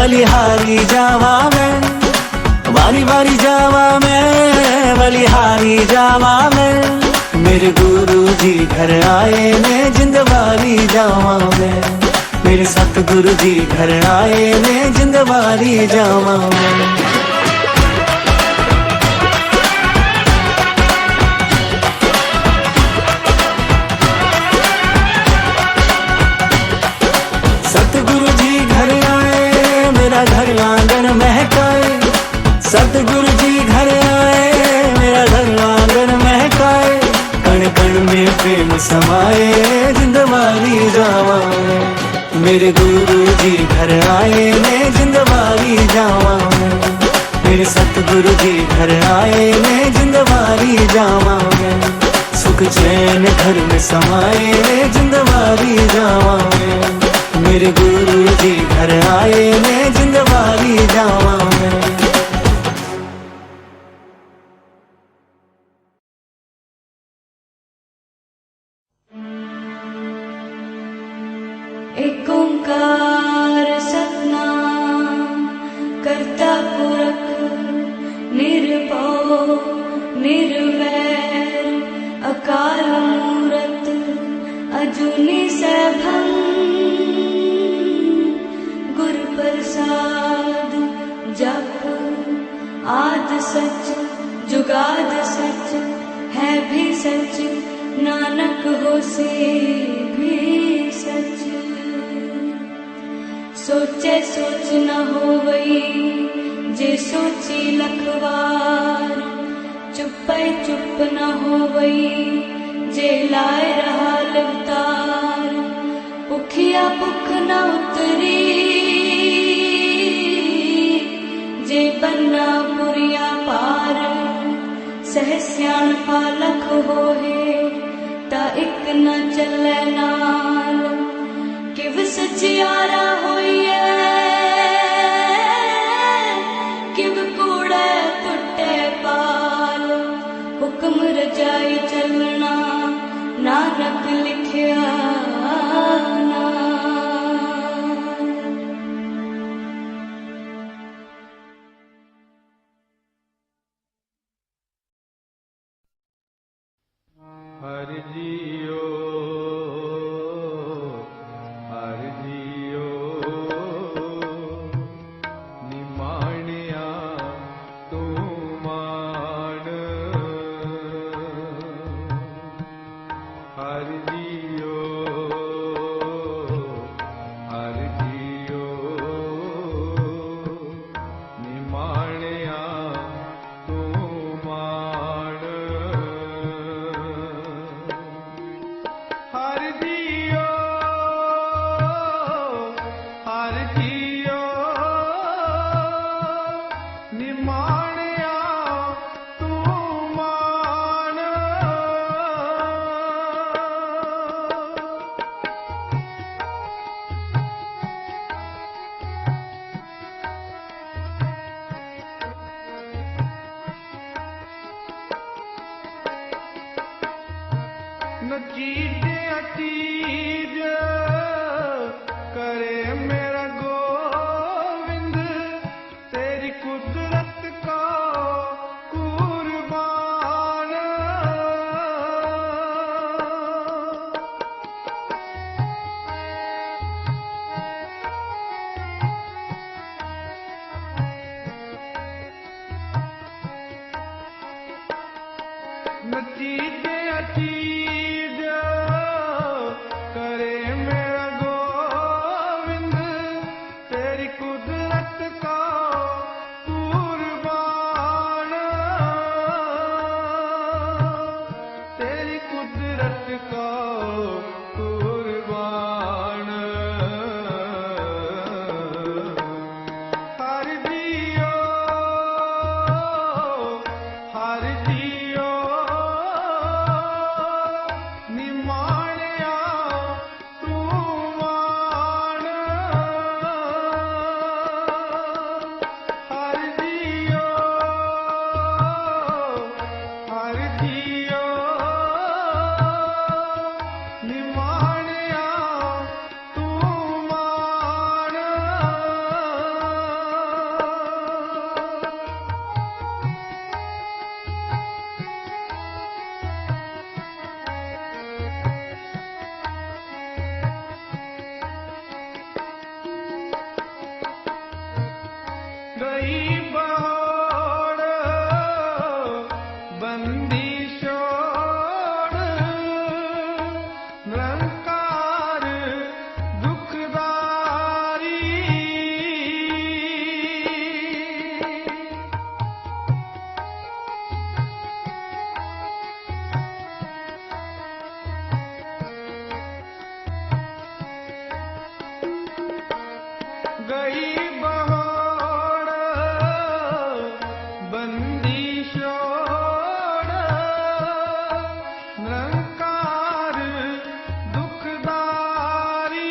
बलिहारी जावा मैं, बारी बारी जावा मैं, बलिहारी जावा मैं। मेरे गुरु जी घर आए ने जिंदवारी जावा मैं, मेरे सतगुरु जी घर आए ने जिंदवारी जावा मैं। सतगुरु जी घर आए, मेरा घर आंगन महकाए। सतगुरु जी घर आए, मेरा घर आंगन महकाए। कण कण में प्रेम समाए, जिंदवारी जावा मैं। मेरे गुरु जी घर आए ने जिंदवारी जावा मैं, मेरे सतगुरु जी घर आए ने जिंदवारी जावा मैं। सुख चैन घर में समाए, जिंदवारी जावा मैं। मेरे गुरु जी घर आए ने जिंदवारी जावा मैं। एक ओंकार सतनाम करता पुरख निर्भव निर्वैर अकाल मूरत अजूनी सैभं गुर प्रसाद जप आद सच जुगाद सच है भी सच नानक होसे भी सच। सोचे सोच न होवई जे सोची लखवार, चुपै चुप न होवई जे लाए रहा लिवतार। भुखिया भुख न उतरी जे बन्ना पुरिया पार। सह सियाणपा लख होए ता इक न चलै नाल। किव सचियारा होइए किव कूड़े पुट्टे पाल। हुक्म रजाई चलना नानक लिखिया नाल। हरि जियो हरि जियो निमाणिया तू मान। हरि जियो हरि जियो निमाणिया तू मान। हर जियो हर जियो निमाणिया तू मान। नचीजे अतीज करे मेरा गोविंद, तेरी कुदरत का कुर्बान। नचीजे अतीज करे मेरा गोविंद, तेरी कुदरत का कुर्बान। तेरी कुदरत का कुर्बान। हर जियो हर जियो निमाणिया तू मान। हर जियो हर जियो गई बहोड़ बंदी छोड़ निरंकार दुखदारी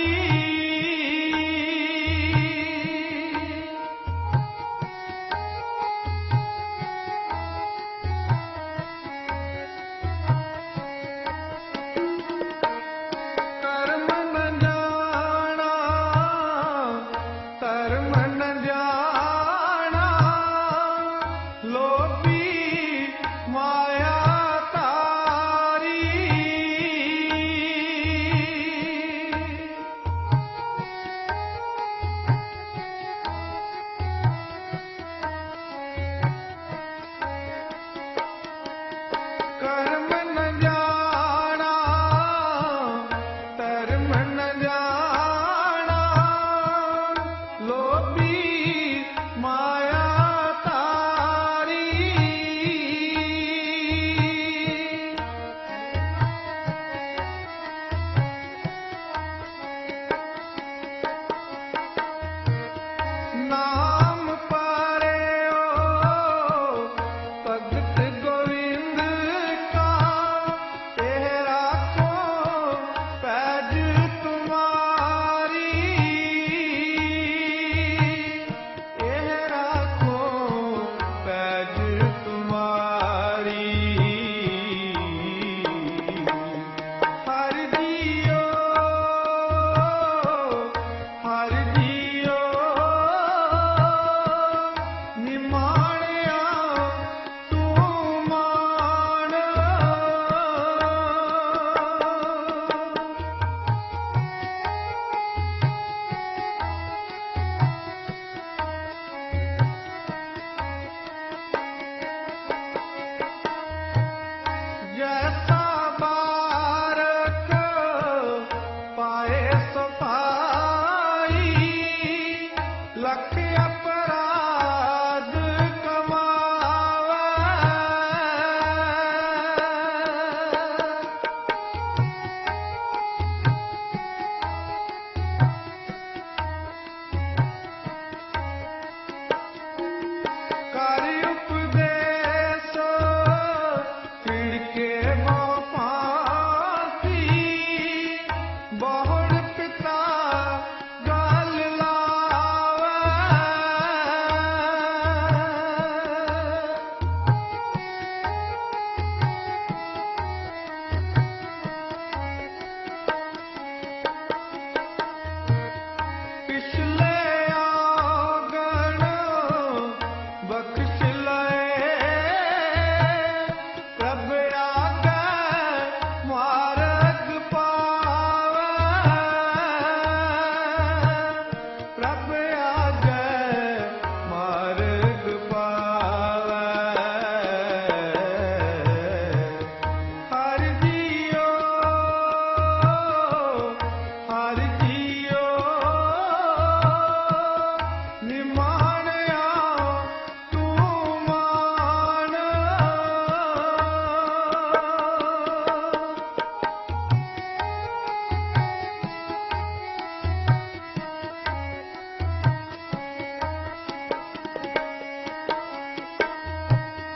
कर्म न जाना धर्म न जाना लोभी माया तारी कर्म न जाना धर्म न जाना लोभी माया तारी नाम पारे ओ भगत गोविंद का तेरा को पैज तुम्हारी राखो पैज तुम्हारी हर जियो निमाणिया तू मान जैसा बारक पाए सो पाई लख अपराध कमावे कर उपदेश छिड़के मोह फांसी बहुड़ पिता गाल लावे पिछले आंगन बख्श लए प्रभ आगे मार्ग पावे प्रभ आगे मार्ग पावे हर जियो निमाणिया तू मान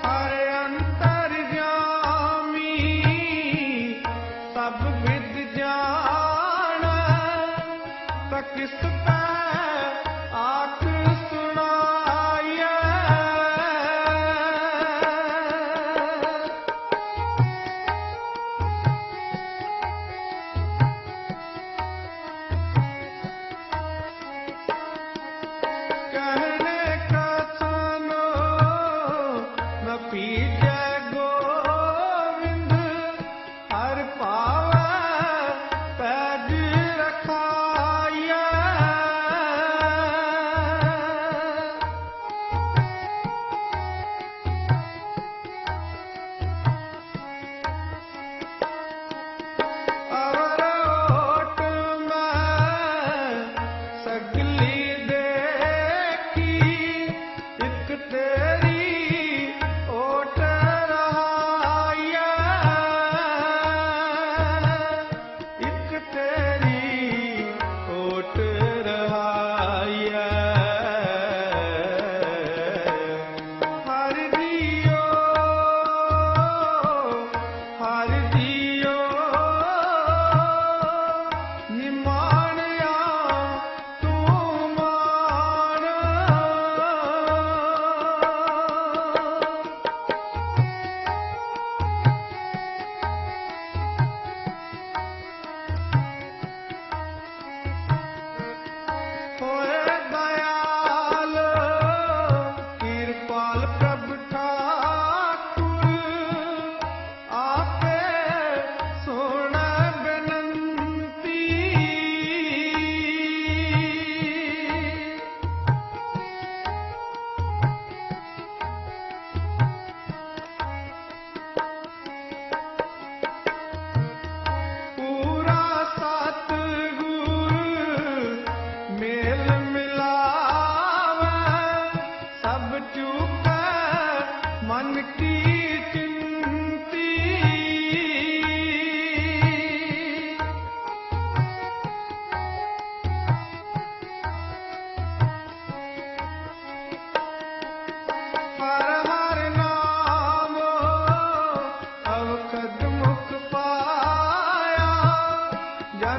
हर अंतर्यामी सब विद जान किस पे आख सुनाइए कहने का सुनो न पीछे गोविंद हर पावे पैज रखाया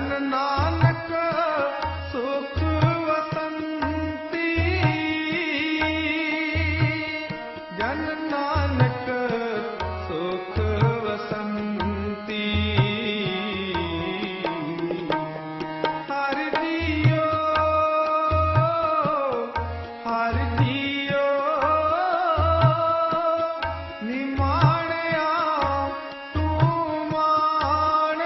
ਜਨ ਨਾਨਕ ਸੁਖ ਵਸੰਤੀ ਜਨ ਨਾਨਕ ਸੁਖ ਵਸੰਤੀ ਹਰਿ ਜੀਓ ਨਿਮਾਣਿਆ ਤੂੰ ਮਾਣ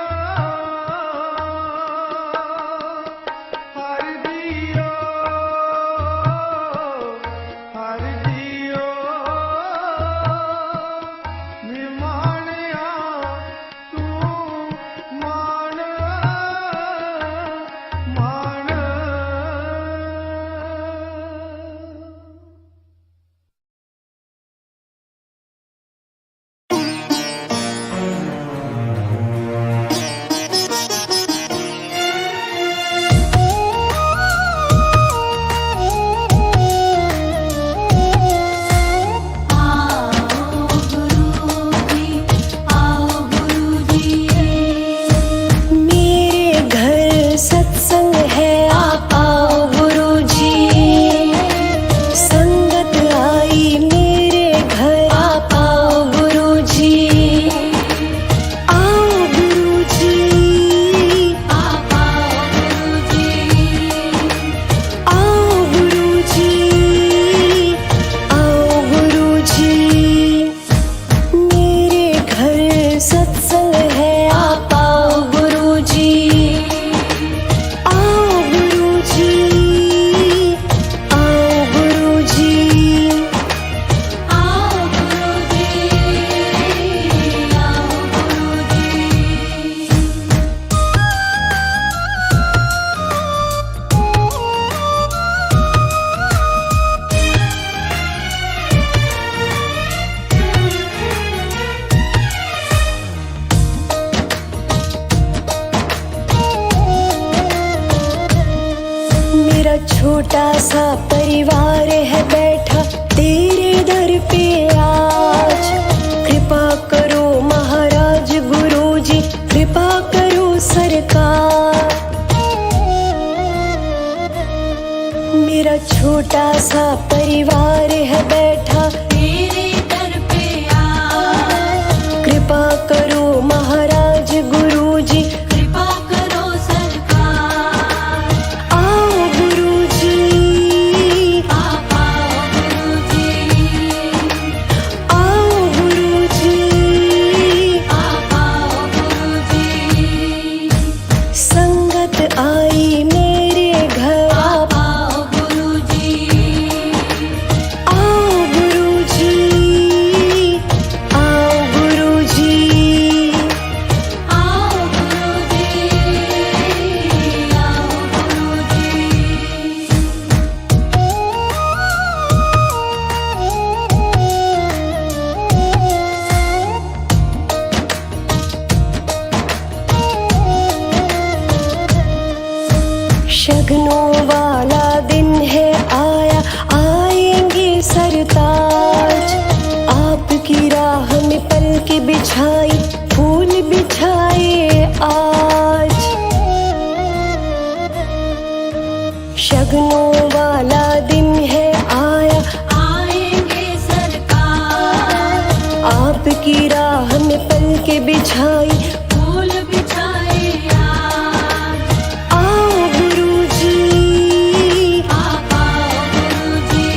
ਹਰਿ ਜੀਓ ਨਿਮਾਣਿਆ ਤੂੰ ਮਾਣ ਮਾਣ मेरे घर सत्संग है आप आओ गुरुजी संगत आई मेरे घर आप आओ गुरुजी आओ गुरुजी आप आओ गुरुजी आओ गुरुजी मेरे घर सत्संग है आप आओ गुरुजी आओ गुरुजी आओ गुरुजी आओ मेरा छोटा सा परिवार है बैठा तेरे दर पे आज कृपा करो महाराज गुरुजी कृपा करो सरकार मेरा छोटा सा परिवार है बैठा तेरे दर पे आज कृपा करो महाराज गुरुजी कृपा करो सरकार आओ गुरुजी आप आओ गुरुजी आप आओ गुरुजी संगत आई मेरे घर आप आओ गुरुजी आओ गुरुजी आओ गुरुजी आओ शगनों वाला दिन है आया आएंगे सरताज आपकी राह में पलके बिछाई फूल बिछाए आज शगनों वाला दिन है आया आएंगे सरकार आपकी राह में पलके बिछाई फूल बिछाए आज आओ गुरुजी आप आओ गुरुजी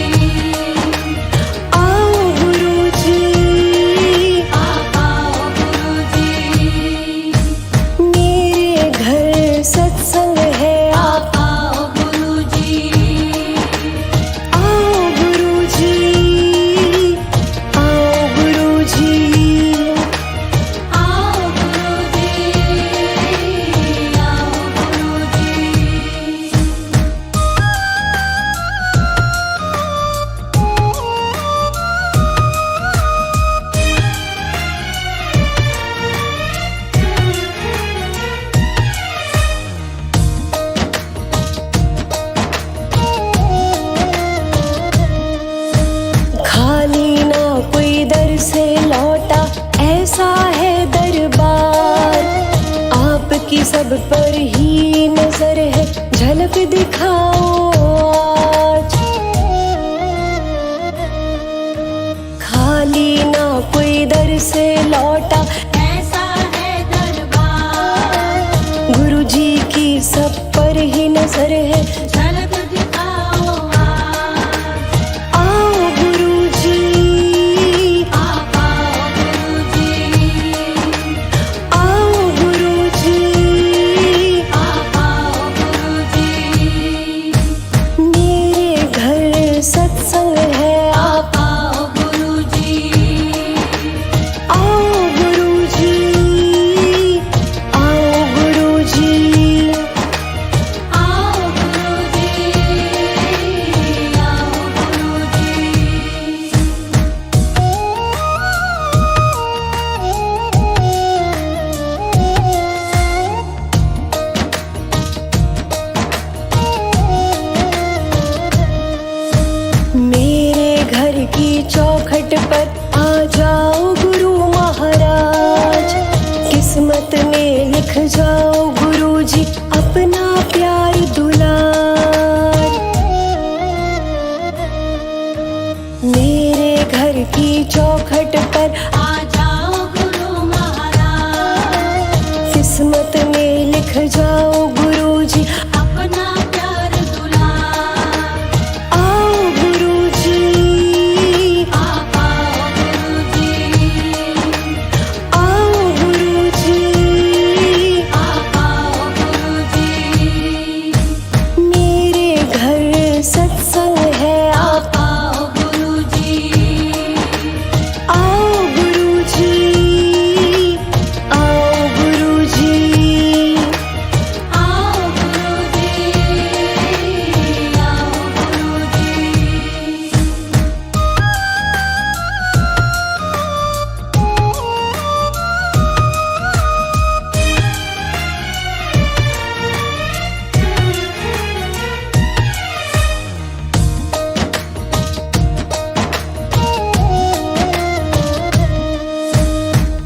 आओ गुरुजी आप आओ सब पर ही नजर है, झलक दिखाओ आज। खाली ना कोई दर से लौटा, ऐसा है दरबार। गुरु जी की सब पर ही नजर है, झलक दिखाओ आज। आओ गुरु जी, आप आओ गुरुजी, आओ गुरु जी। आप आओ गुरुजी। मेरे घर सत्संग है, आप आओ गुरुजी, आओ गुरु जी, आओ गुरु जी। आओ गुरुजी, आओ गुरुजी। मेरे घर की चौखट पर आ जाओ गुरु महाराज, किस्मत में लिख जाओ गुरु जी अपना प्यार दुलार। मेरे घर की चौखट पर आ जाओ गुरु महाराज, किस्मत में लिख जाओ गुरु जी, अपना प्यार दुलार। आओ गुरु जी, आप आओ गुरुजी, आओ गुरु जी। आप आओ गुरुजी। मेरे घर सत्संग है, आप आओ गुरुजी, आओ गुरु जी, आओ गुरु जी। आओ गुरुजी, आओ गुरुजी।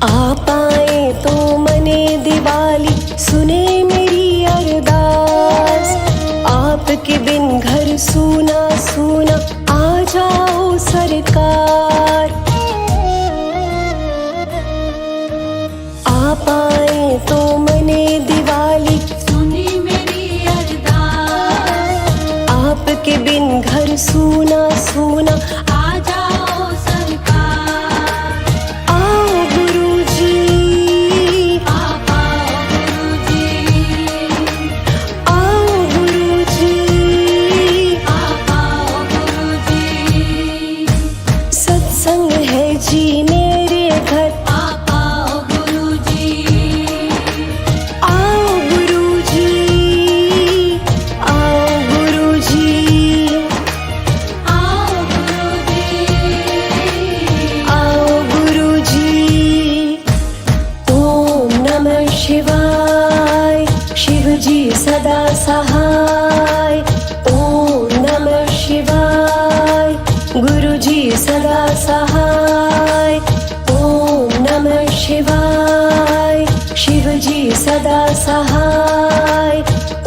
आप आए तो मने दिवाली, सुने मेरी अरदास। आपके बिन घर सूना सूना, आ जाओ सरकार। आप आए तो मने दिवाली, सुनी मेरी अरदास। आपके बिन घर सूना सूना, आ जाओ सरकार। आओ गुरु जी, आप आओ गुरुजी, आओ गुरु जी। आप आओ गुरुजी। सत्संग है जी मेरे घर, आप आओ गुरुजी, आओ गुरु जी, आओ गुरु जी। आओ गुरुजी, आओ गुरु जी। ओम नमः शिवाय, शिव जी सदा सहाय। ओम नमः शिवाय, गुरु जी सदा सहाय। ओम नमः शिवाय, शिव जी सदा सहाय।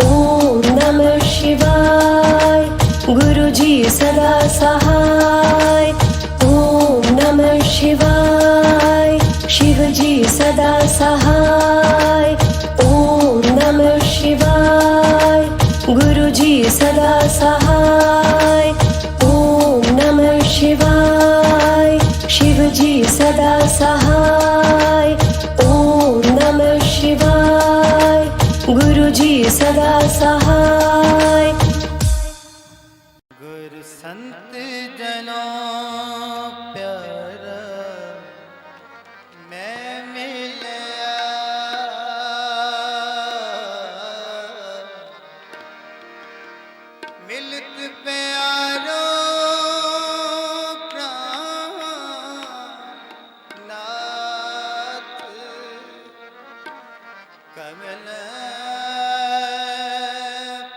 ओम नमः शिवाय, गुरु जी सदा सहाय। ओम नमः शिवाय, शिव जी सदा सहाय। ओम नमः शिवाय, गुरु जी सदा सहाय। ओम नमः शिवाय, शिव जी सदा सहाय। ओम नमः शिवाय, गुरु जी सदा सहाय। गुरु संत जनों प्यारा मैं मिलया, मिलत प्यारो प्राणनाथ कमल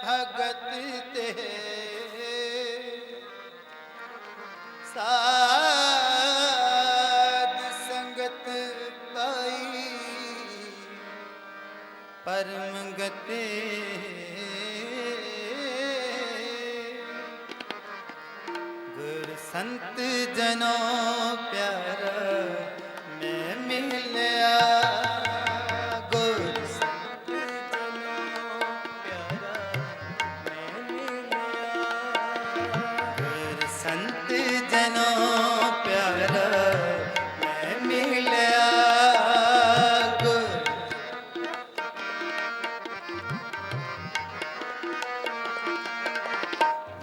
भगत ते साध संगत पाई परम गति गुर संत जनों प्यारा मैं मिलया गुर संत जनों प्यारा मैं मिलया गुर संत जनों प्यारा मैं मिलया गुर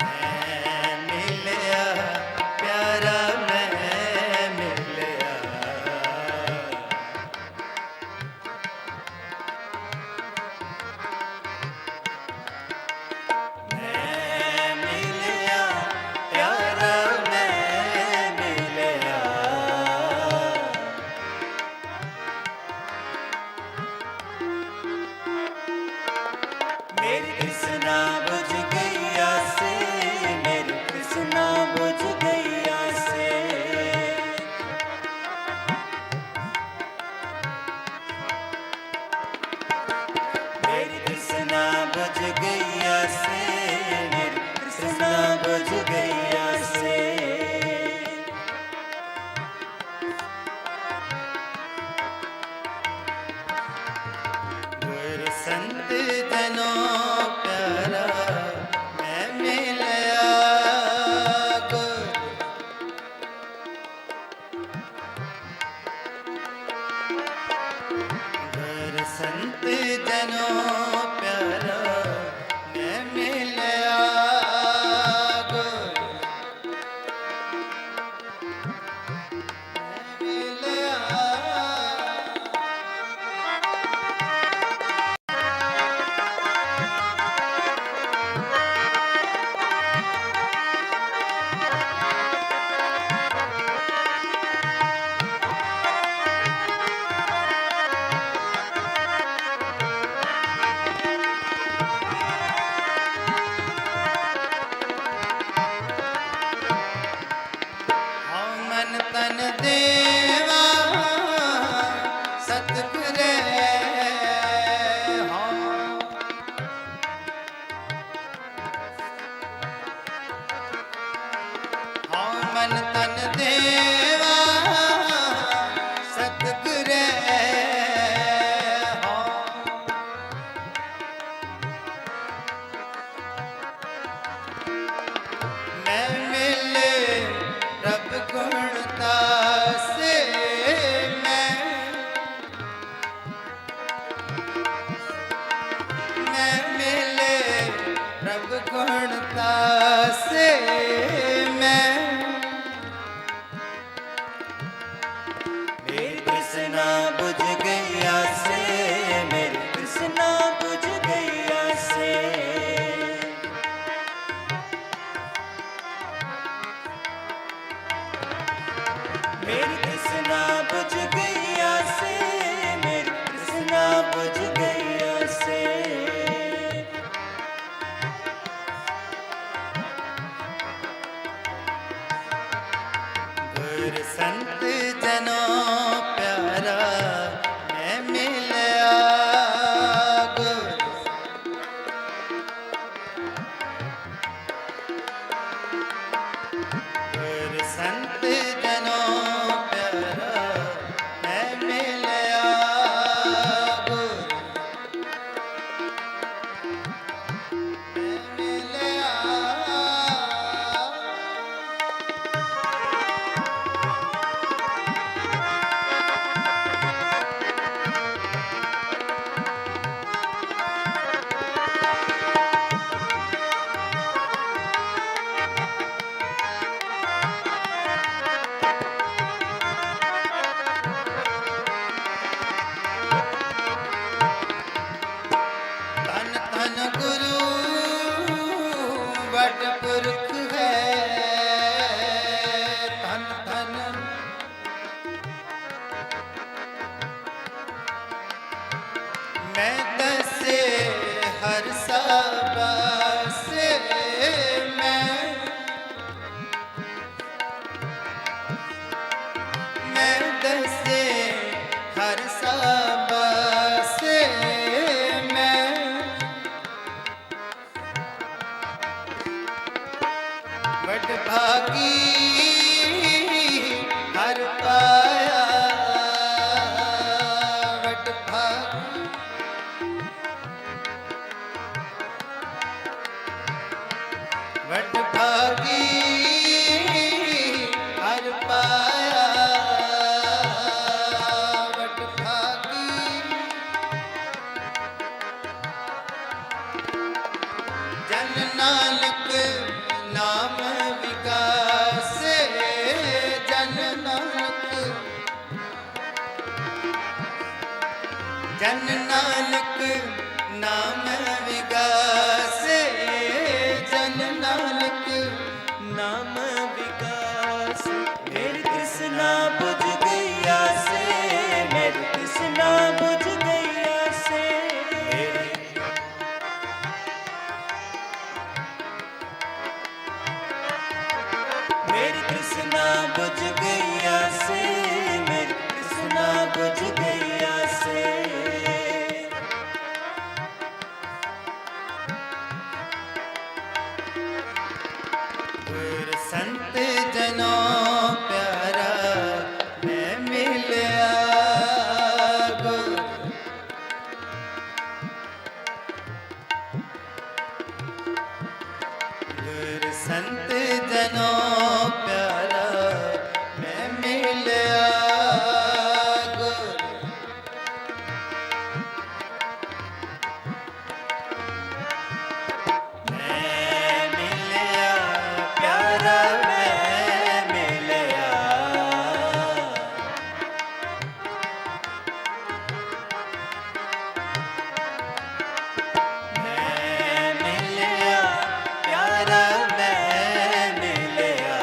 मैं मिलया प्यारा मैं मिलया मैं मिलया प्यारा मैं मिलया मेरी कृष्णा बुझ गैया से मेरी कृष्णा बुझ गैया से मेरी कृष्णा बुझ गैया से मेरी कृष्णा बुझ गैया से गुर संत जनों प्यारा मैं मिलया गुर गुर संत जनों प्यारा मैं मिलया गुर मैं मिलया हाँ मन तन देवा सतगुरे हाँ हाँ मन तन देवा सतगुरे हाँ मैं मिले रब गुणता से मैं मिले रब गुणता से मैं मेरी कृष्णा बुझ गैया से मेरी कृष्णा बुझ गैया से मेरी कृष्णा बुझ गैया से मेरी कृष्णा बुझ गैया से गुर संत जनों प्यारा मैं मिलया गुर गुर संत जनों प्यारा मैं मिलया गुर मैं मिलया धन धन गुरु बट पुरख है धन धन मैं दसे हर से मैं दसे हर से भागी हर पाया वट भागी वट भागी हर पाया वट भागी जन नानक नाम विकासे जन नानक नाम विकासे जन नानक नाम विकास मेरी तृष्णा बुझ गई से मेरी तृष्णा बुझ गई से मेरी तृष्णा बुझ गई से मेरी तृष्णा बुझ गई से गुर संत जनों प्यारा मैं मिलया गुर संत जनों प्यारा मैं मिलया मैं मिलया प्यारा मैं मिलया मैं मिलया प्यारा मैं मिलया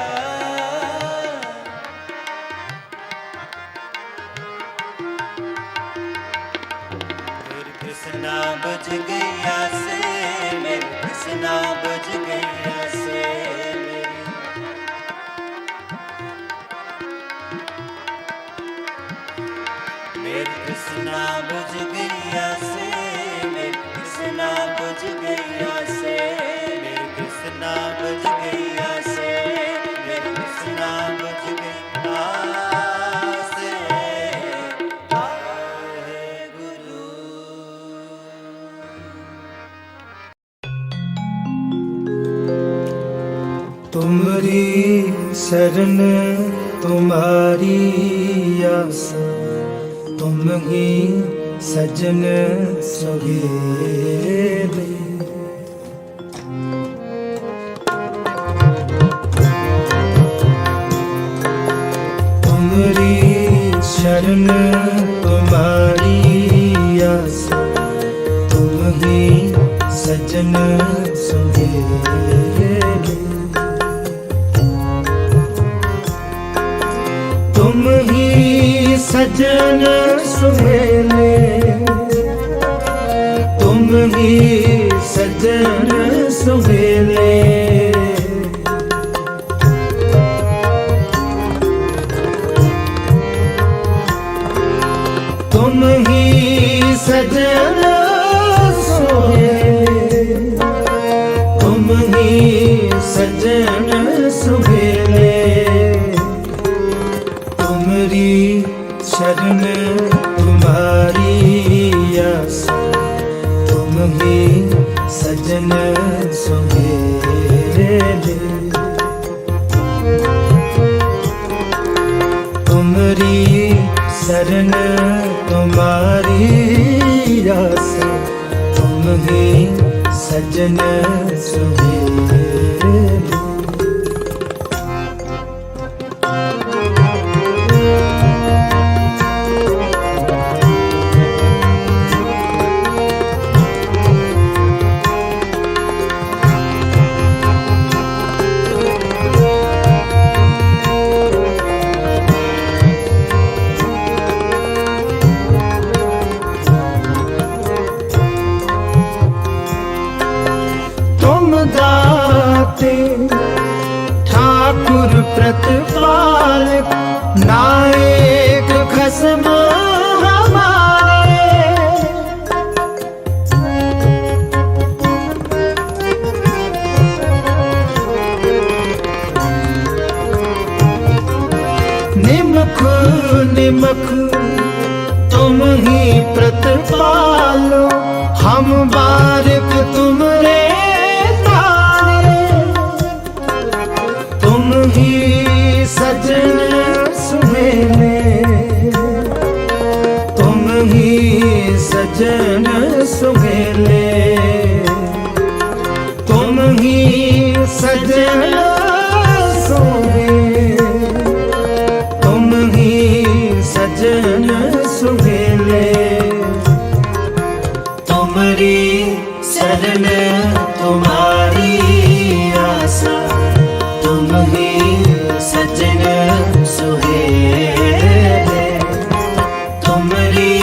मेरी तृष्णा बुझ गई से मेरी तृष्णा बुझ गई से मेरी तृष्णा बुझ गई से मेरी तृष्णा बुझ गई से मेरी तृष्णा बुझ गई से मेरी तृष्णा बुझ गई से आए गुरु तुमरी शरण तुम्हारी आस तुम ही सजन सुहेले तुमरी शरण तुम्हारी आस तुम ही सजन सुहेले तुम ही सजन सुहेले तुम ही सजन सुहेले तुम ही सजन सुहेले तुम ही सजन सुहेले तुमरी शरण तुम्हारी आस तुम ही सजन सुहेले तुमरी शरण तुम्हारी आस तुम ही सजन सुहेले दाते ठाकुर प्रतिपालक नायक खसम हमारे प्रतिपालो हम बारिक तुमरे तारे, तुम ही सजन सुहेले, तुम ही सजन सुहेले, तुम ही सजन सुहेले, तुम ही सजन सुहेले। तुमरी शरण तुम्हारी आशा, तुम ही सजन सुहेले, तुमरी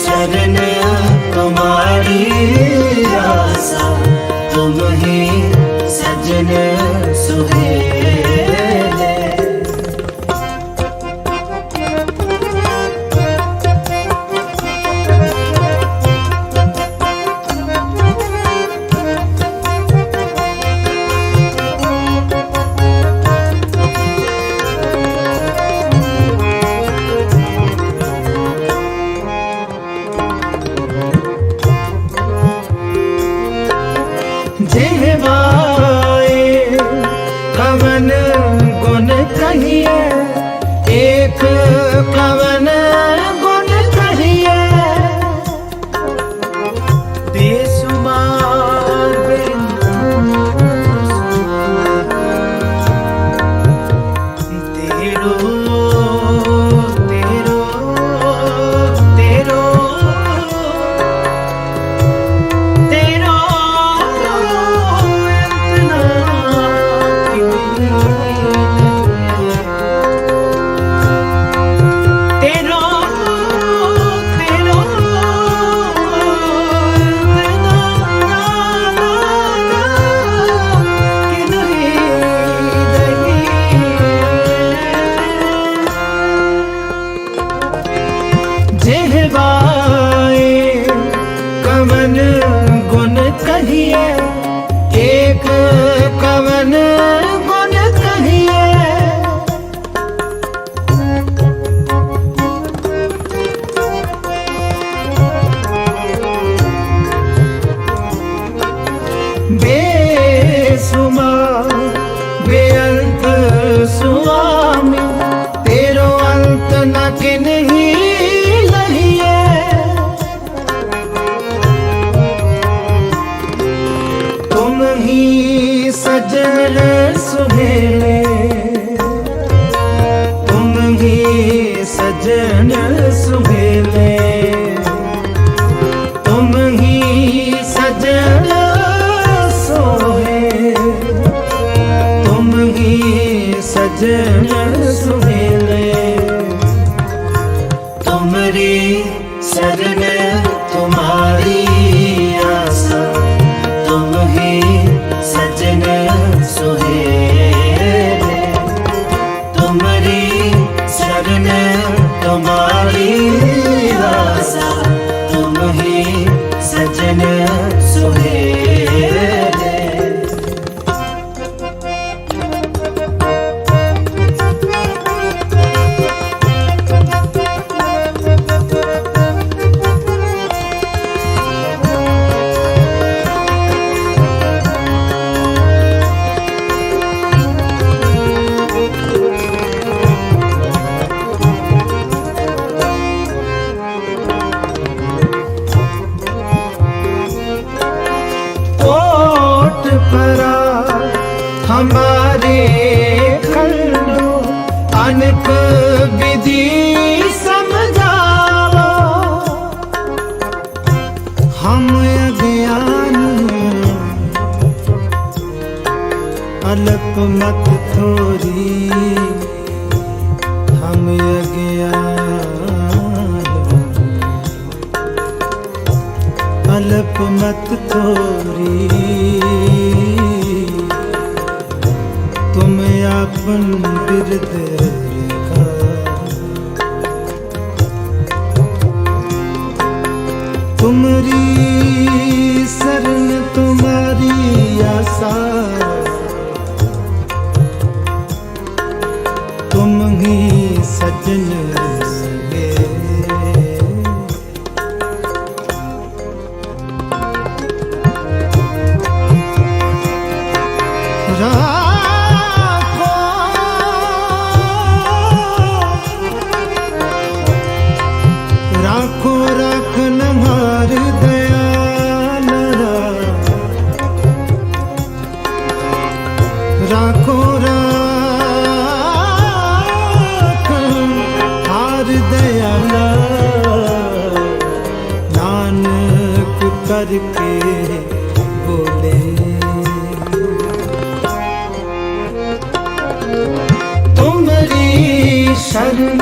शरण तुम्हारी आशा, तुम ही सजन सुहेले। जिह्वाए कवन गुण कहिए, एक कवन गुण कहिए, बेसुमार तेरो तेरो तेरो तेरो जिह्वाए कवन गुण कहिए, एक कवन गुण कहिए, बेसुमार बेअंत स्वामी, तेरो अंत न किन्हीं लहिए, तुम ही सजन सुहेले, तुम ही सजन सुहेले, तुम ही सजन सोहे, तुम ही सजन सुहेले। तुमरी शरण तुम्हारी आशा, तुम ही सजन सुहेले, तुमरी शरण तुम्हारी आशा, तुम ही सजन सुहेले। कोट परा हमारे खंडो, अनक विधि समझाओ, हम अज्ञान अल्प मत थोरी, हम अज्ञान अल्प मत थोरी, तुम आपन बिरद रेखा, तुमरी शरण तुम्हारी आशा, तुम ही सजन सगे, करके बोले। तुम्हारी शरण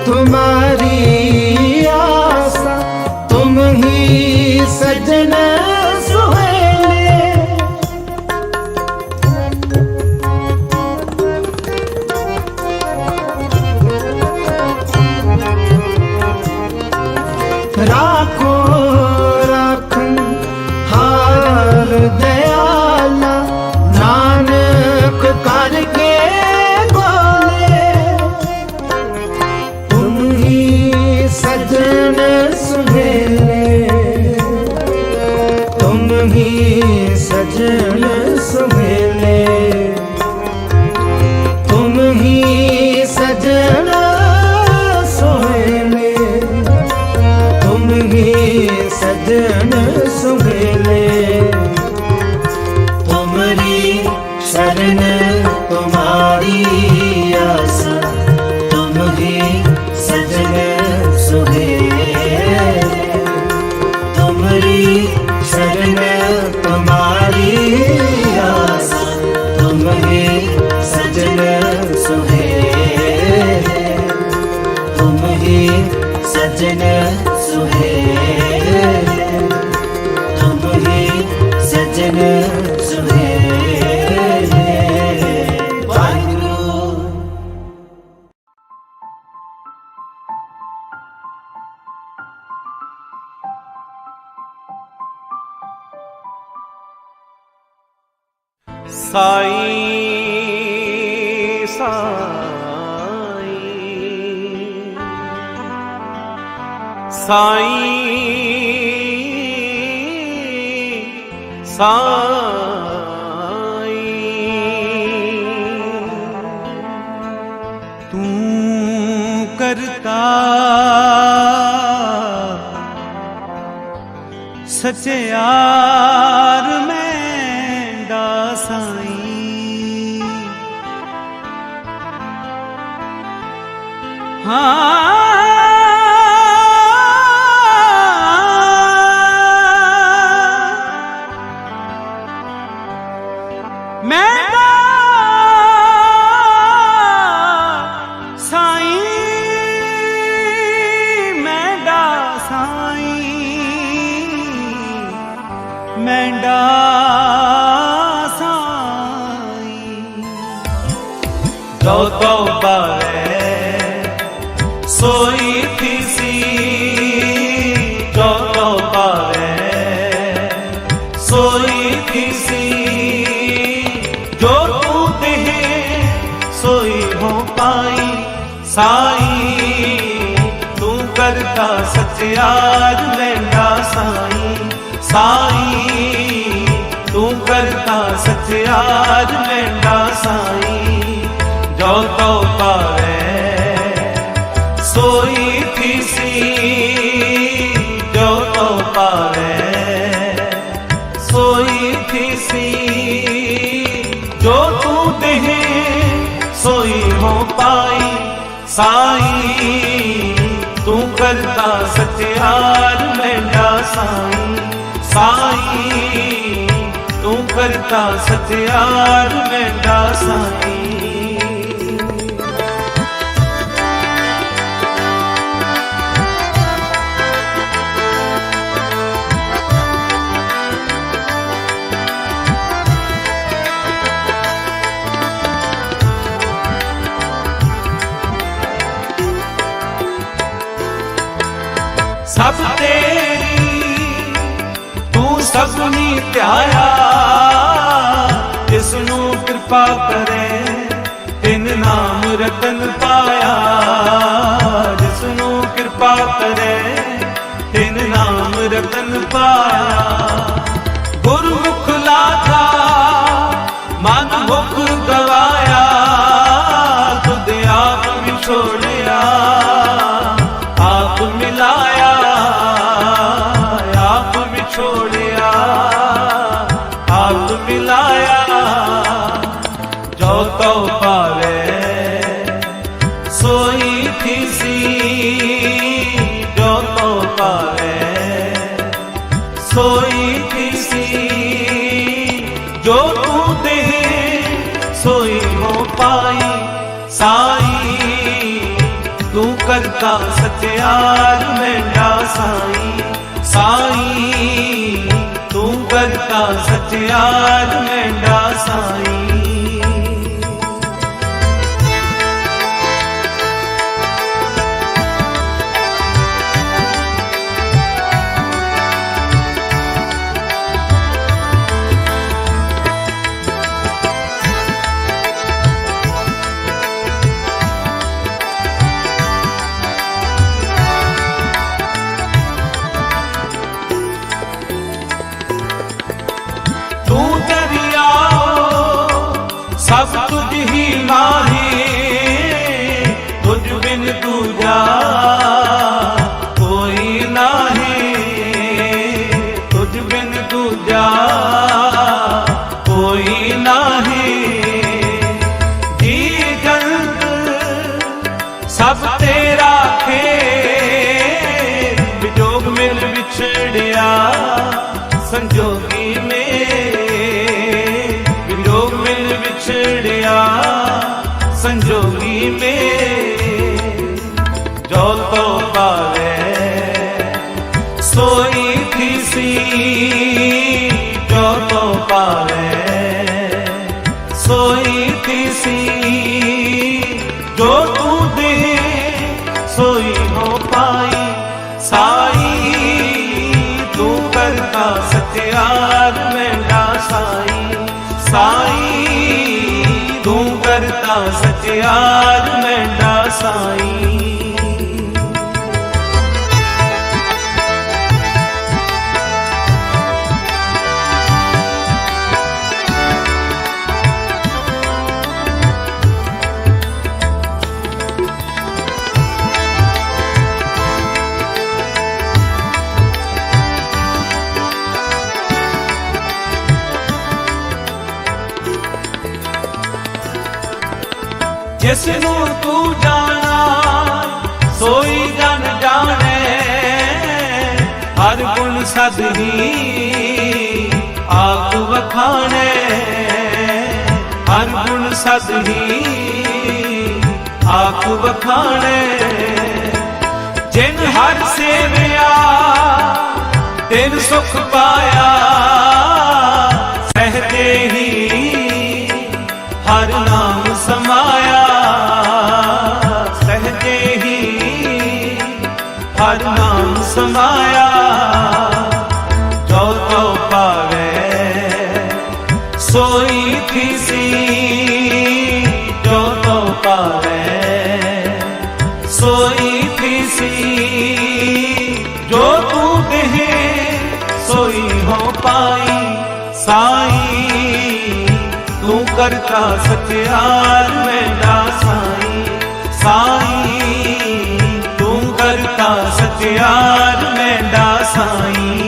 तुम्हारी आशा, तुम ही सजन सुहेले। राखो राखन हार दयाला, नानक करके बोले। तुम ही सजन सुहेले, तुम ही सजन सुहेले, तुम ही सजन सुहेले, तुम ही सजन सुहेले। तुम्हारी शरण तुम्हारी आशा, तुम ही सजन सुहेले। तुम्हारी शरण तुम्हारी आशा, तुम ही सजन सुहेले। तुम ही सजन सुहेले, तुम ही सजन सुहेले। वाहिगुरू। साईं साईं साईं साईं। तू करता सच्चे यार मैंडा साईं। मैंडा साईं, मैंडा साईं, मैंडा साईं। जो तो पावे सोई थी सी, जो तो पावे सोई थी सी। जो तू देहे सोई हो पाई साईं। तू करता सच्चार मैंडा साईं, साईं। तू करता सच्चार मैंडा साईं। जो तो पावे सोई थी सी, जो तो पावे सोई थी सी। जो तू देहे सोई हो पाई साईं। तू करता सच्चार मैंडा साईं, साईं। तू करता सच्चार मैंडा साईं। सब तेरी तू सबनी प्यारा। जिसनू कृपा करे तिन नाम रतन पाया। जिसनू कृपा करे तिन नाम रतन पाया। गुरमुख लाथा मन मुख गवाया। तुद आप विछोड़िया आप मिलाया। आप विछोड़िया आप मिलाया। जो सोई थी सी जो तू दे सोई हो पाई साई तू करता सत्यार मेरा साई साई तू करता सत्यार मेरा साई सब तुझ ही माहे तुझ बिन दूजा कोई नाही तुझ बिन दूजा कोई नाही जी जंत सब तेरा खे विजोग मिल बिछड़िया संजोगी में विजोग मिल बिछड़िया संजोगी में जो तो पावे सोई थी सी जो तो पावे सोई थी सी जो तू दे सोई हो पाई साई तू करता सत्यार मेरा साई साई तू करता सत्यार मेरा साई जिसनू तू जाना सोई जन जाने हर गुण सद ही आख वखाने हर गुण सद ही आख वखाने जिन हर सेविया तिन सुख पाया सहते ही हर नाम समाया सहजे ही हर नाम समाया जो तो पावे सोई थी सी जो तो पावे सोई थी सी जो तू दे सोई हो पाई साई तू करता सत्यार मेरा साई साई तू करता सत्यार मेरा साई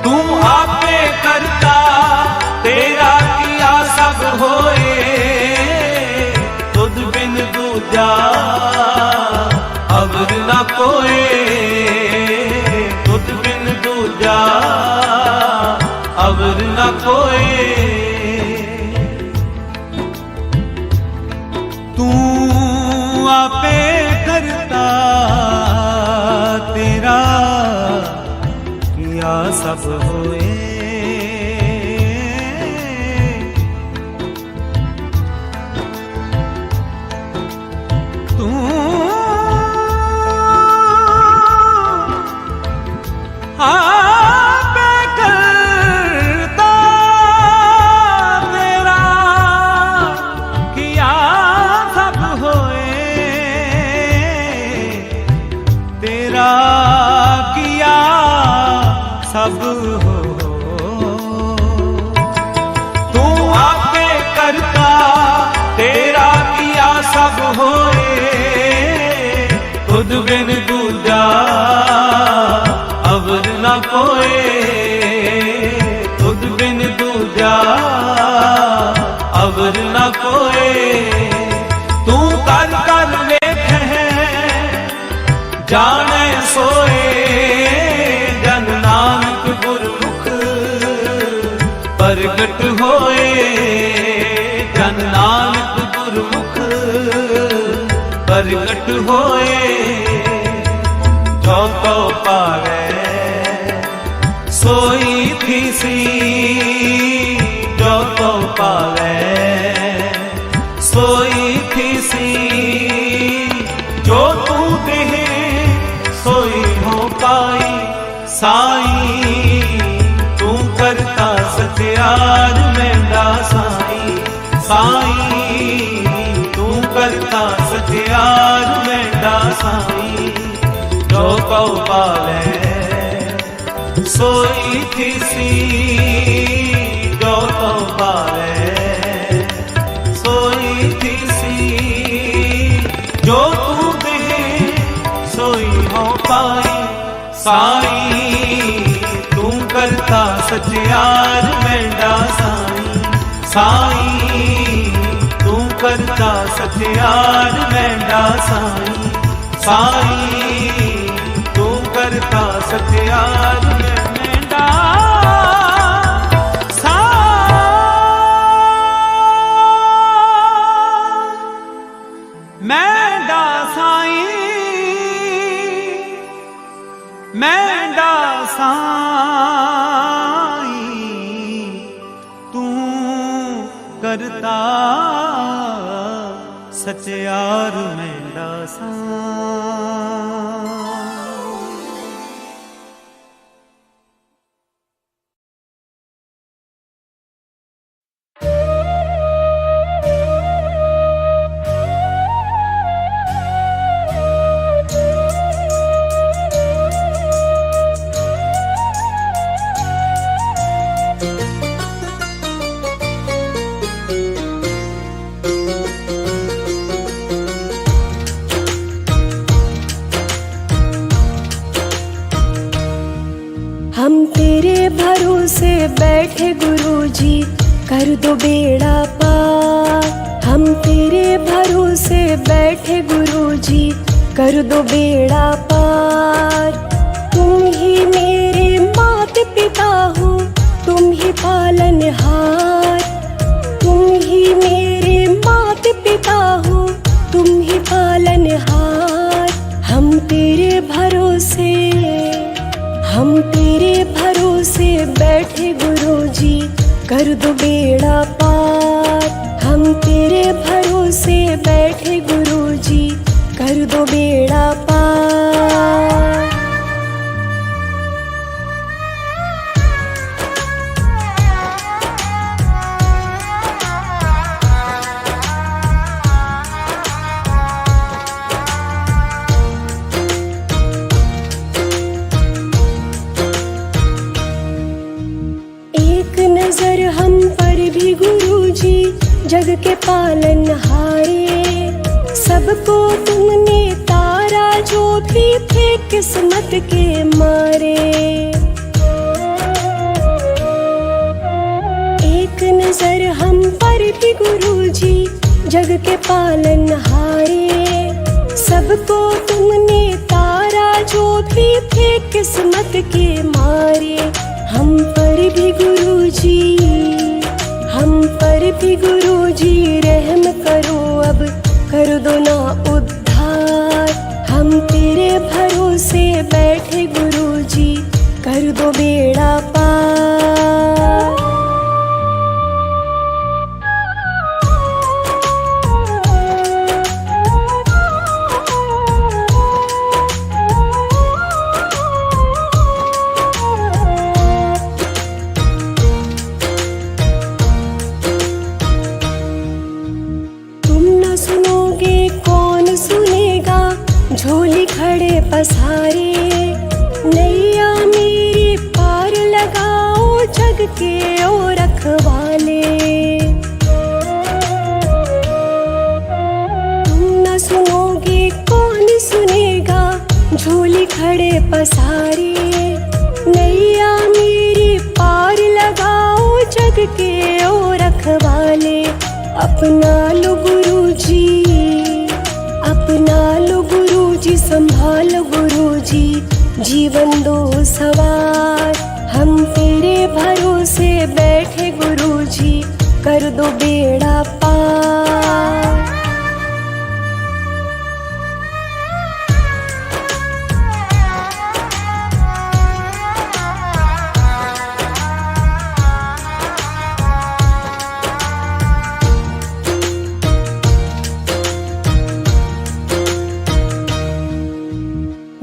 तू आपे करता तेरा किया सब होए तुझ बिन दूजा अवर न कोए तुझ बिन दूजा अवर न कोए तू आपे करता तेरा किया सब होए तू आपे करता तेरा किया सब होए तेरा किया सब हो खबर ना कोए तू कर कर वेखे जाने सोए जन नानक गुरमुख प्रगट होए जन नानक गुरमुख प्रगट होए जो तो पावे सोई थी सी जो तो पावे सोई थी सी जो तू कहे सोई हो पाई साई तू करता सत्यार मेरा साई साई तू करता सत्यार मेरा साई जो तो पावे सोई थी सी जो तो पावे सोई थी सी जो तू कहे सोई हो पाई साई तू करता सत्यार मेरा साई साई तू करता सत्यार मेरा साई साई तू करता सत्यार मेरा मैंडा साई मैंडा साई तू करता सत्यार मैंडा साई। हम तेरे भरोसे बैठे गुरुजी कर दो बेड़ा पार। हम तेरे भरोसे बैठे गुरुजी कर दो बेड़ा पार। तुम ही मेरे माता पिता हो तुम ही पालनहार। तुम ही मेरे माता पिता हो तुम ही पालनहार। हम तेरे भरोसे बैठे गुरुजी कर दो बेड़ा पार। हम तेरे भरोसे बैठे गुरुजी कर दो बेड़ा पार। नजर हम पर भी गुरुजी जग के पालनहारे। सबको तुमने तारा जो भी थे किस्मत के मारे। एक नजर हम पर भी गुरुजी जग के पालनहारे। सबको तुमने तारा जो भी थे किस्मत के मारे। हम पर भी गुरुजी रहम करो अब कर दो ना उद्धार। हम तेरे भरोसे बैठे गुरुजी कर दो बेड़ा पार। झोली खड़े पसारे। नैया मेरी पार लगाओ जग के ओ रखवाले। तुम न सुनोगे कौन सुनेगा झोली खड़े पसारे। नैया मेरी पार लगाओ जग के ओ रखवाले। अपना लो गुरुजी, अपना लो गुरुजी, संभालो गुरुजी जीवन दो सवार। हम तेरे भरोसे बैठे गुरुजी, कर दो बेड़ा पार।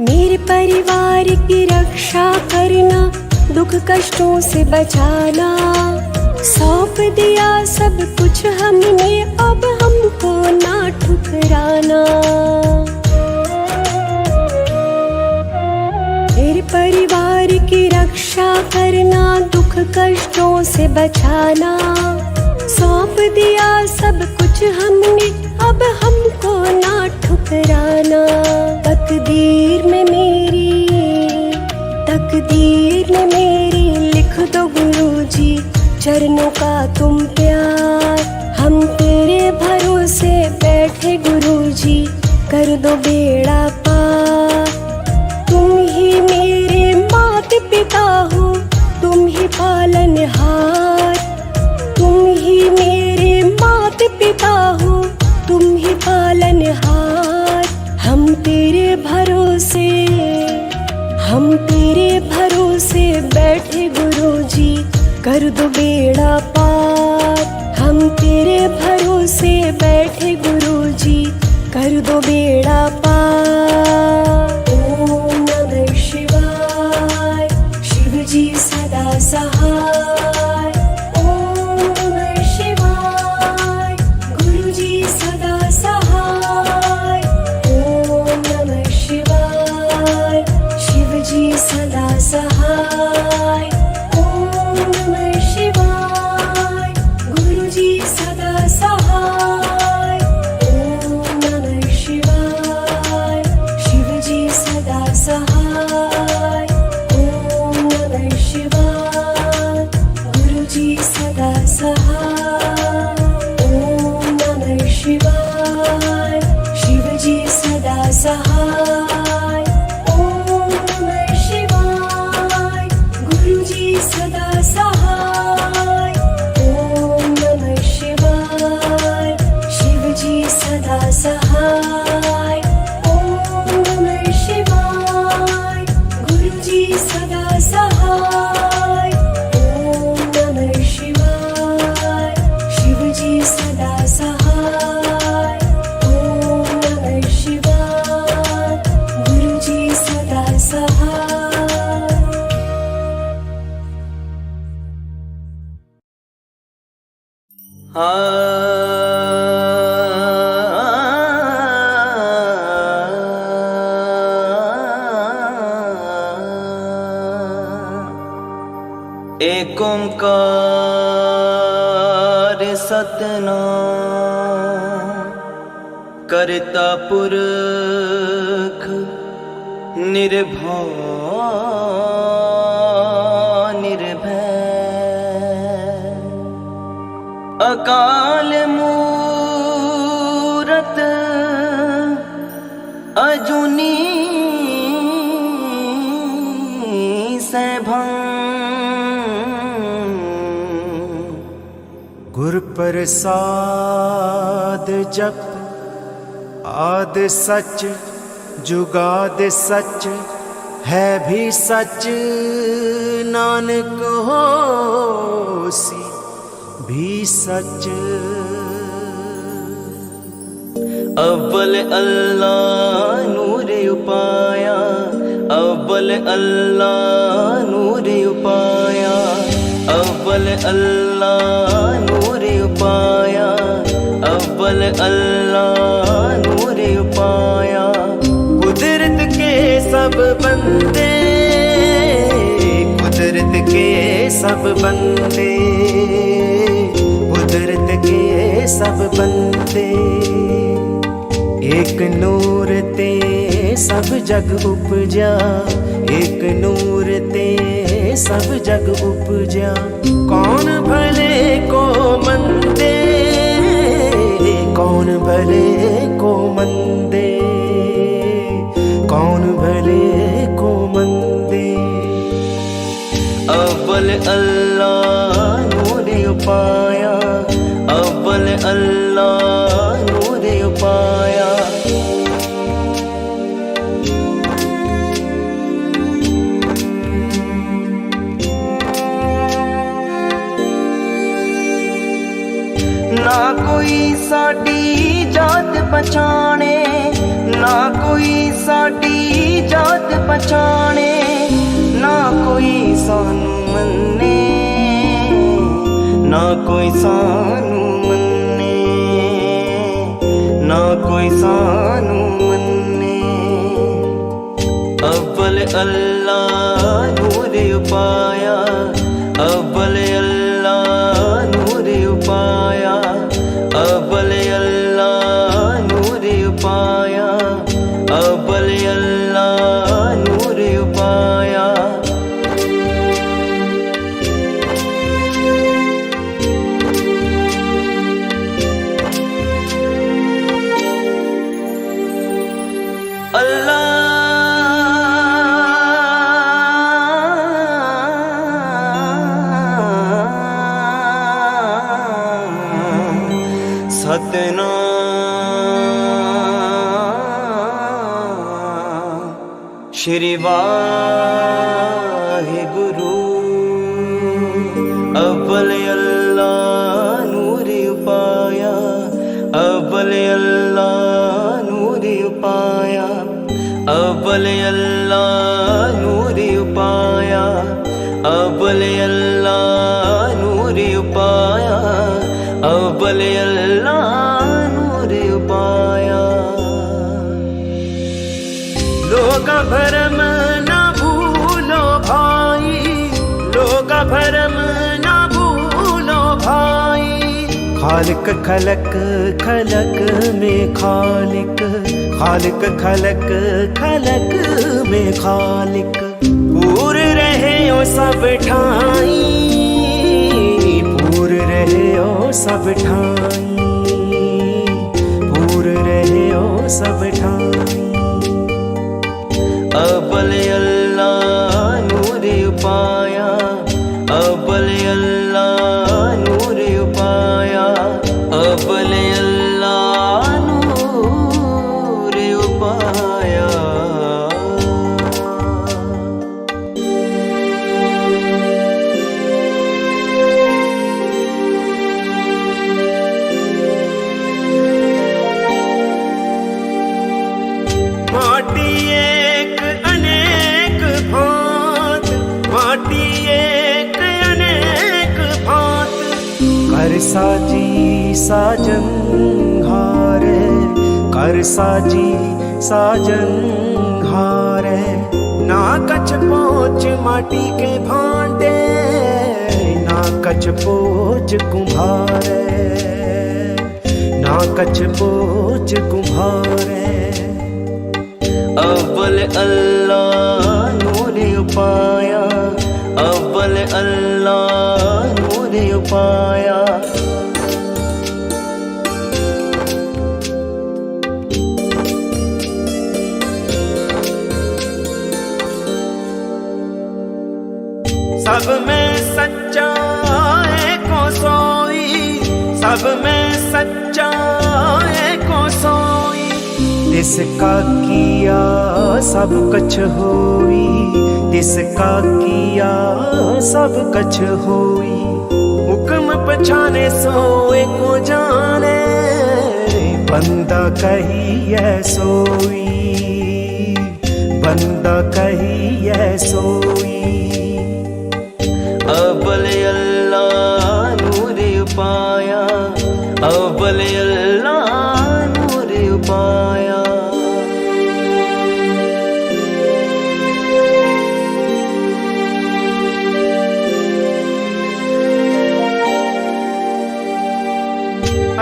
मेरे परिवार की रक्षा करना, दुख कष्टों से बचाना। सौंप दिया सब कुछ हमने, अब हमको ना ठुकराना। मेरे परिवार की रक्षा करना, दुख कष्टों से बचाना। सौंप दिया सब कुछ हमने, अब हमको ना ठुकराना। तकदीर में मेरी, तकदीर में मेरी लिख दो गुरुजी चरणों का तुम प्यार। हम तेरे भरोसे बैठे गुरुजी, कर दो बेड़ा पार। तुम ही मेरे माता पिता हो, तुम ही पालनहार। तुम ही मेरे माता पिता हो, तुम ही पालनहार। हम तेरे भरोसे, हम तेरे भरोसे बैठे गुरुजी, कर दो बेड़ा पार। हम तेरे भरोसे बैठे गुरुजी, कर दो बेड़ा पार। ओम नमः शिवाय, शिव जी सदा सहाय। ओम नमः शिवाय, गुरुजी सदा सहाय। ओम नमः शिवाय, शिव जी सदा सहाय। ओम नमः शिवाय, गुरुजी सदा सहाय। ओम नमः शिवाय, शिव जी सदा सहाय। ओम नमः शिवाय, गुरुजी सदा सहाय। ओम नमः शिवाय, शिव जी सदा सहाय। ओम नमः शिवाय, गुरुजी सदा सहाय। ओम नमः शिवाय, शिव जी सदा सहाय। ओम नमः शिवाय, गुरुजी सदा सहाय। ओम नमः शिवाय, शिव जी सदा सहाय। ओम नमः शिवाय, गुरुजी सदा सहाय। एक ओंकार सतनाम, करता पुरख निर्भय निर्भय। अकाल मूरत अजुनी सैभं। गुर प्रसाद जप आद सच, जुगाद सच, है भी सच। नानक होसी भी सच। अव्वल अल्लाह नूर उपाया, अव्वल अल्लाह नूर उपाया। अव्वल अल्लाह नूर उपाया, अव्वल अल्लाह नूर उपाया। कुदरत के सब बंदे, कुदरत के सब बंदे, कुदरत के सब बंदे। एक नूर ते सब जग उपजा, एक नूर ते सब जग उपजा। कौन भले को मंदे, को मंदे, कौन भले को मंदे। अव्वल अल्लाह नूर उपाया, अव्वल अल्लाह नूर उपाया। ना कोई साडी जात पछाणे, ना कोई साडी जात पछाणे, ना कोई सानू मन्ने, ना कोई सानू मन्ने, ना कोई सानू मन्ने। अव्वल अल्लाह नूर उपाया, अव्वल अल्लाह नूर उपाया, अव्वल अल्लाह नूर उपाया, अव्वल अल्लाह नूर उपाया। अल्लाह सतनाम श्री वाहिगुरु। अव्वल अल्लाह नूर उपाया, अव्वल अल्लाह नूर उपाया, अव्वल अल्लाह नूर उपाया, अव्वल अल्लाह नूर उपाया, अव्वल अल्लाह नूर उपाया। लोग भरम ना भूलो भाई, लोग भरम ना भूलो भाई। खालिक खलक खलक में खालिक, खालिक खलक खलक में खालिक। पूर रहे ओ सब ठाई, पूर रहे ओ सब ठाई, पूर रहे ओ सब ठाई। अव्वल अल्लाह नूर उपाया, अव्वल अल्लाह नूर उपाया, अव्वल अल्लाह नूर उपाया। माटी एक अनेक भांत, माटी एक अनेक भांत। कर साजी साजन हारे, कर साजी साजन हारे। ना कछ पहुँच माटी के भांडे, ना कछ पोच कुम्हारे, ना कछ पोच कुम्हारे। अव्वल अल्लाह नूर उपाया, अव्वल अल्लाह नूर उपाया। सब में सच्चा को सोई, सब में सच्चा को सोई। जिसका किया सब कछ होई, जिसका किया सब कछ होई। हुक्म पछाने सोए को जाने, बंदा कहिए सोई, बंदा कहिए सोई। अव्वल अल्लाह नूर उपाया, अव्वल अल्लाह नूर उपाया।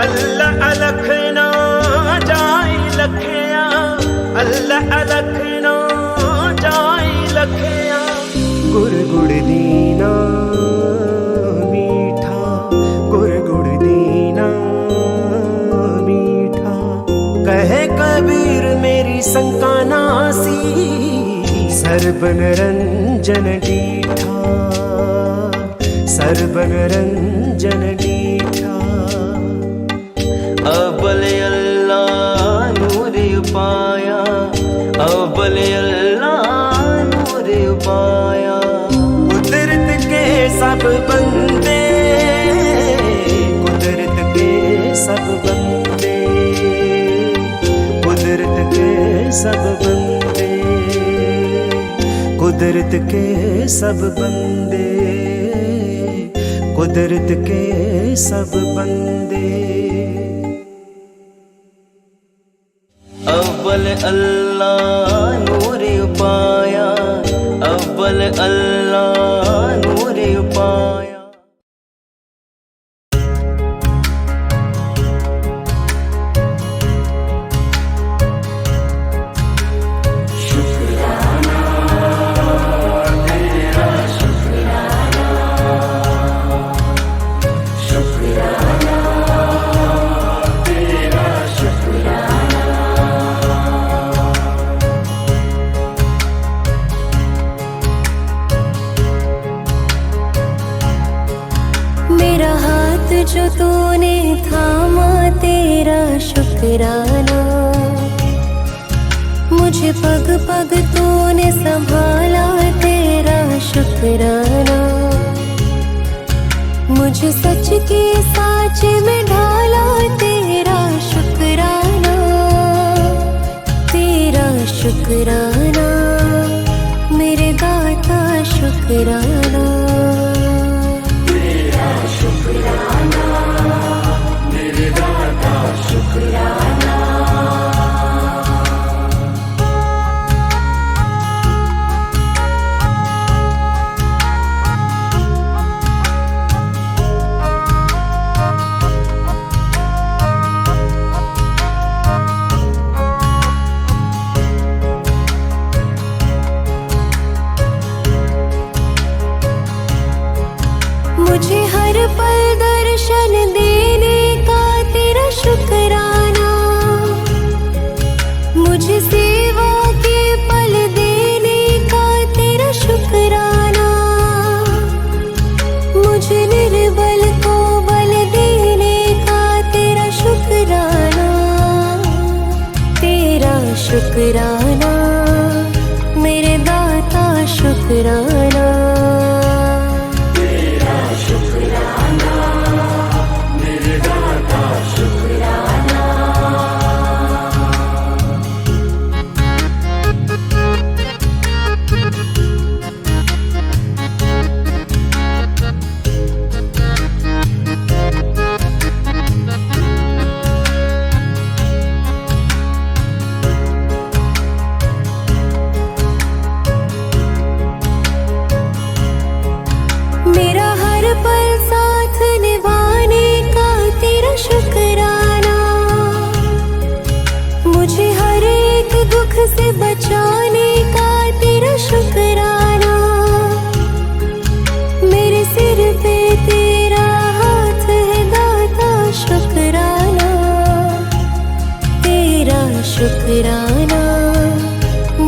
अल्लाह अलख ना जाई लखिया, अल्लाह अलख ना जाई लखिया। गुर गुड़ दीना मीठा, गुर गुड़ दीना मीठा। कहे शंका नासी सरबन रंजन डीठा सरबन रंजन डीठा अबल अल्लाह नूर पाया अबल अल्लाह नूर पाया कुदरत के सब बंदे कुदरत के सब बंदे कुदरत के सब बंदे कुदरत के सब बंदे कुदरत के सब बंदे अव्वल अल्लाह नूर पाया अव्वल अल्लाह नूर पाया मेरा हाथ जो तूने थामा तेरा शुक्राना मुझे पग पग तूने संभाला तेरा शुक्राना मुझे सच के साच में ढाला तेरा शुक्राना तेरा शुक्राना मेरे दाता शुक्राना मुझे हर पल दर्शन देने का तेरा शुक्राना मुझे सेवा के पल देने का तेरा शुक्राना मुझे निर्बल को बल देने का तेरा शुक्राना तेरा शुक्राना मेरे दाता शुक्राना मेरा हर पल साथ निभाने का तेरा शुक्राना मुझे हर एक दुख से बचाने का तेरा शुक्राना मेरे सिर पे तेरा हाथ है दाता शुक्राना तेरा शुक्राना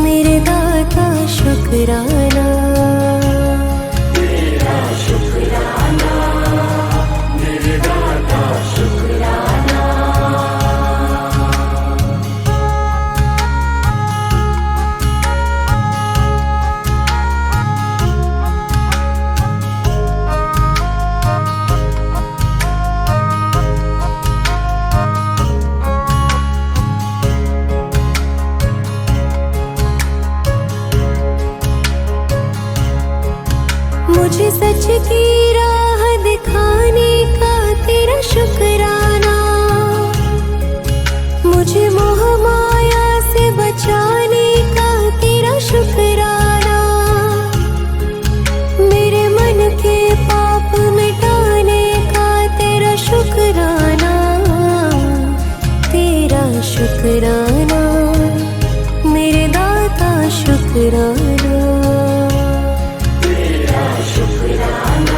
मेरे दाता शुक्राना मुझे सच की राह दिखाने का तेरा शुक्राना मुझे मोह माया से बचाने का तेरा शुक्राना मेरे मन के पाप मिटाने का तेरा शुक्राना तेरा शुक्राना मेरे दाता शुक्राना शुक्राना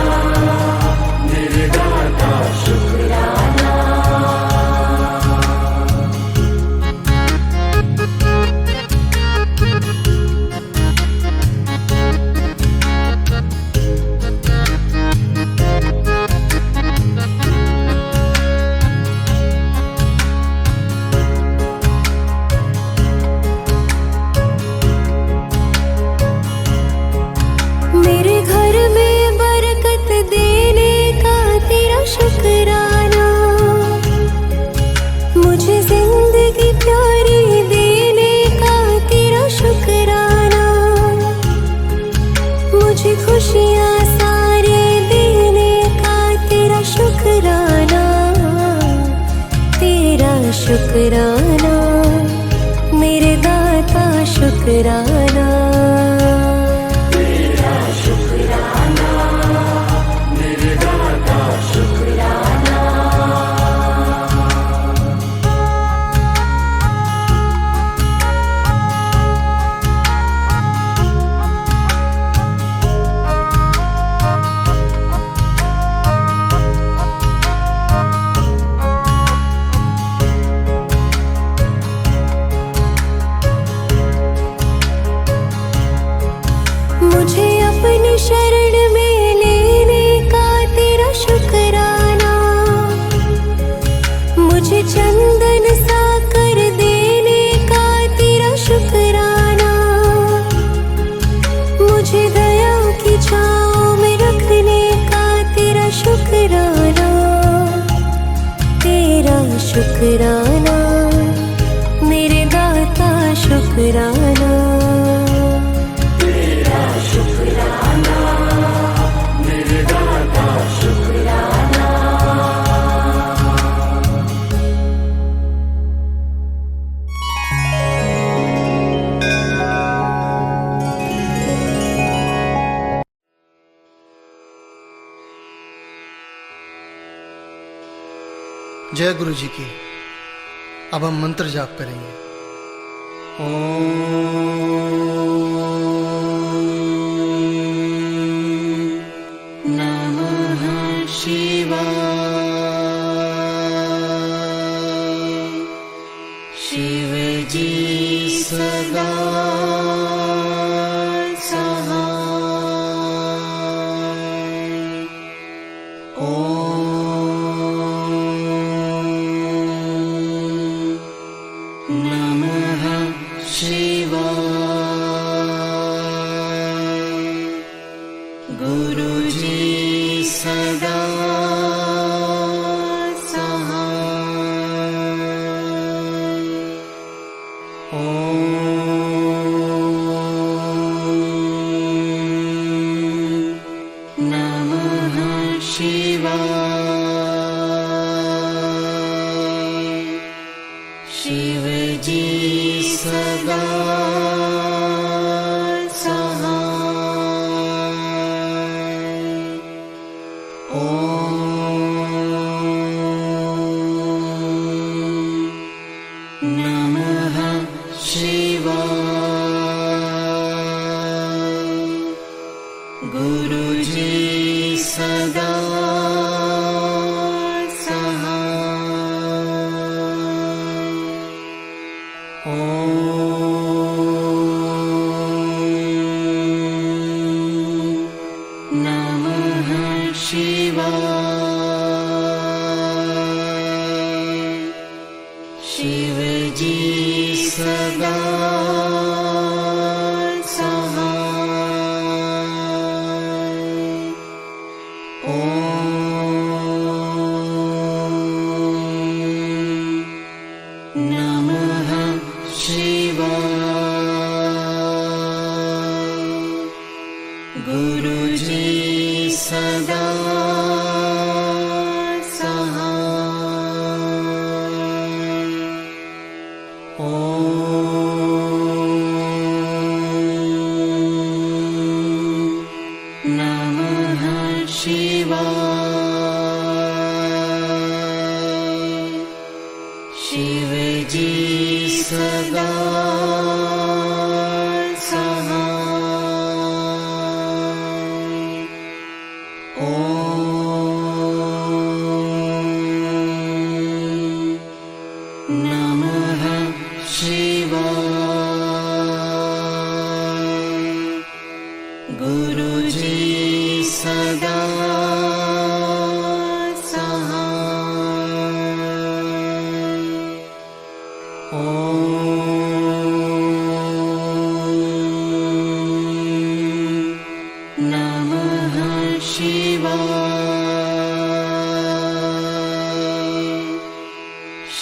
शुक्राना, मेरे दाता शुक्राना। मुझे अपनी शरण में लेने का तेरा शुक्राना, मुझे चंदन सा कर देने का तेरा शुक्राना, मुझे दया की छाँव में रखने का तेरा शुक्राना, तेरा शुक्राना, मेरे दाता शुक्राना। जय गुरु जी की। अब हम मंत्र जाप करेंगे। नमः शिवाय। शिव जी सदा शिव जी सदा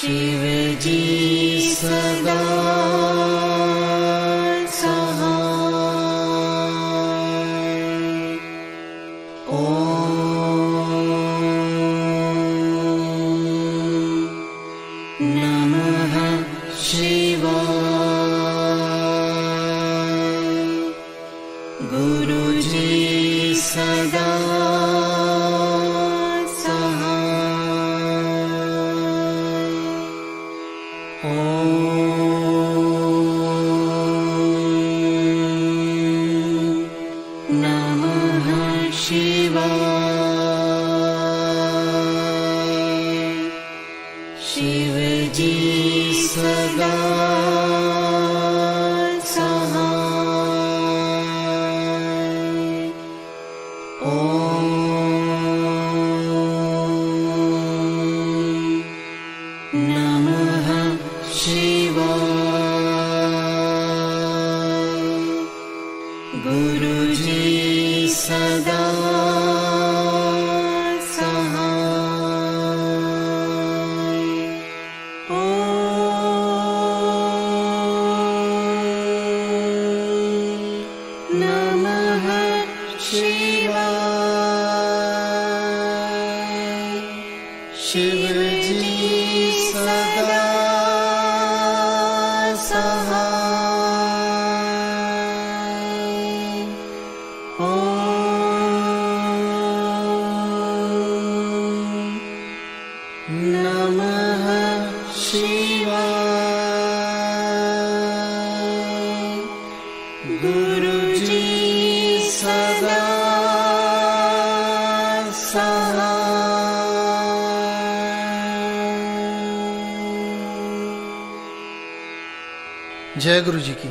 शिव जी सदा नमः जय गुरु जी की।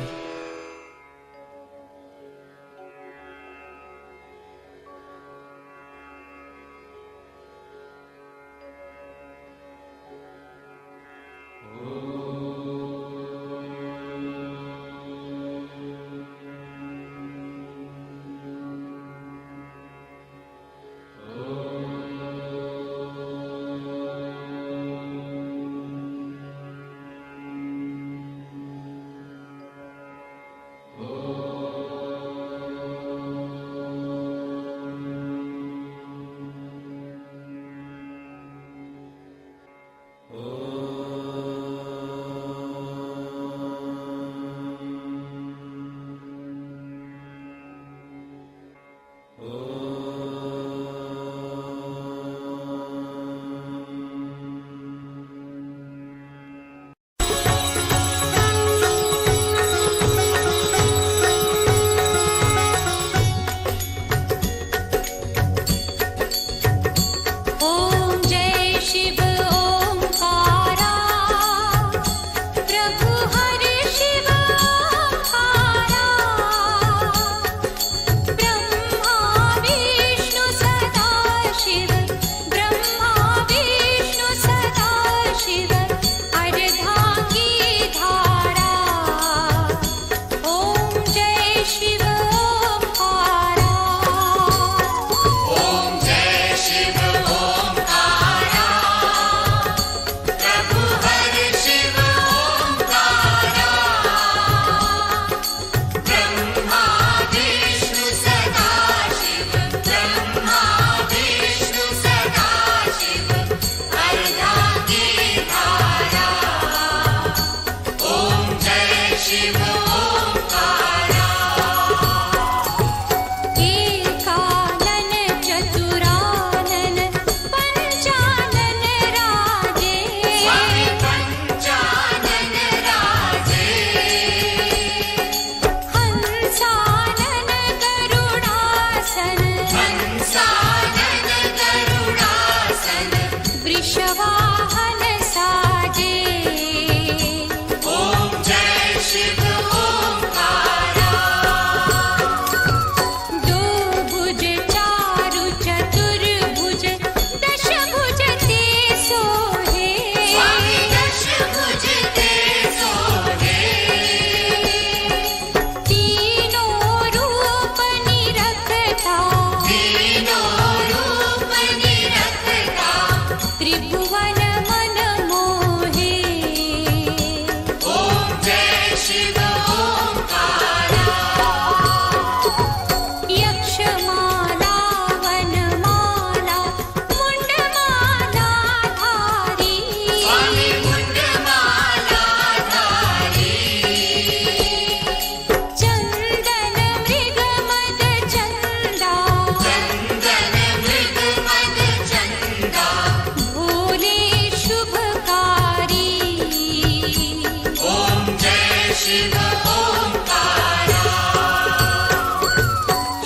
शिव ओंकारा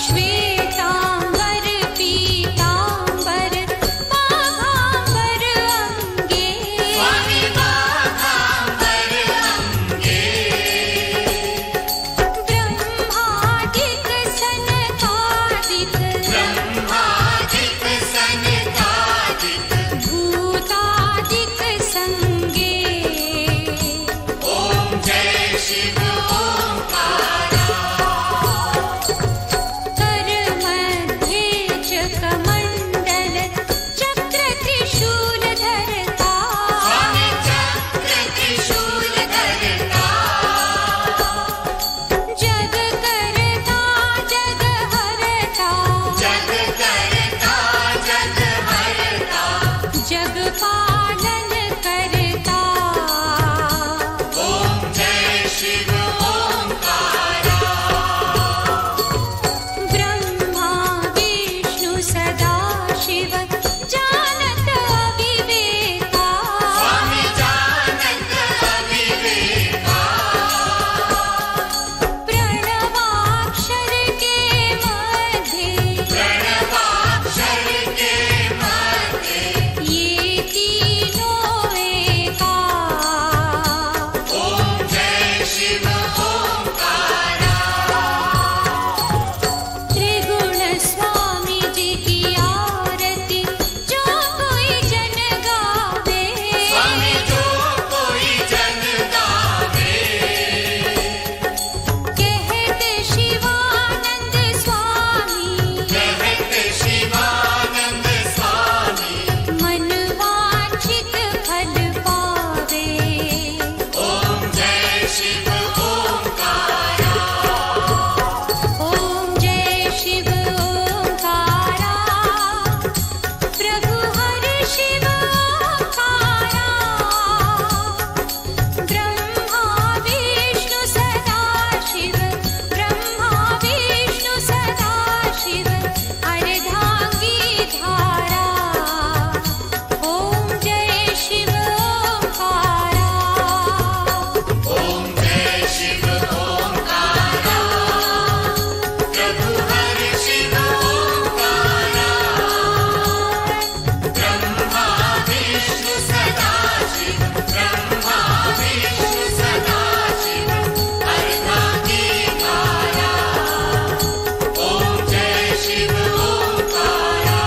श्वेतांबर पीतांबर बाघांबर अंगे स्वामी बाघांबर अंगे ब्रह्मादिक सनकादिक भूतादिक संगे ओम जय शिव ओंकारा कर मध्ये च कमंडल चक्र त्रिशूल धरता स्वामी चक्र त्रिशूल धरता जग करता जग हरता जग करता जग हरता जग पालन करता ओम जय शिव ओंकारा ब्रह्मा विष्णु सदा शिव जानत अविवेका स्वामी जानत अविवेका प्रणवाक्षर के मध्य ये तीनों एका ओम जय शिव ओंकारा त्रिगुण स्वामी जी की आरती जो कोई जन गावे स्वामी जो कोई जन गावे कहते शिवानंद स्वामी मन वांछित फल पावे ओम जय शिव ओंकारा ओम जय शिव ओंकारा प्रभु हरि शिव ओंकारा ब्रह्मा विष्णु सदा शिव ब्रह्मा विष्णु सदा शिव अर्धांगी धारा ओम जय शिव ओंकारा ओम जय शिव ओंकारा प्रभु हरि शिव ओंकारा ब्रह्मा विष्णु सदा शिव ब्रह्मा विष्णु सदा शिव अर्धांगी धारा ओम जय शिव ओंकारा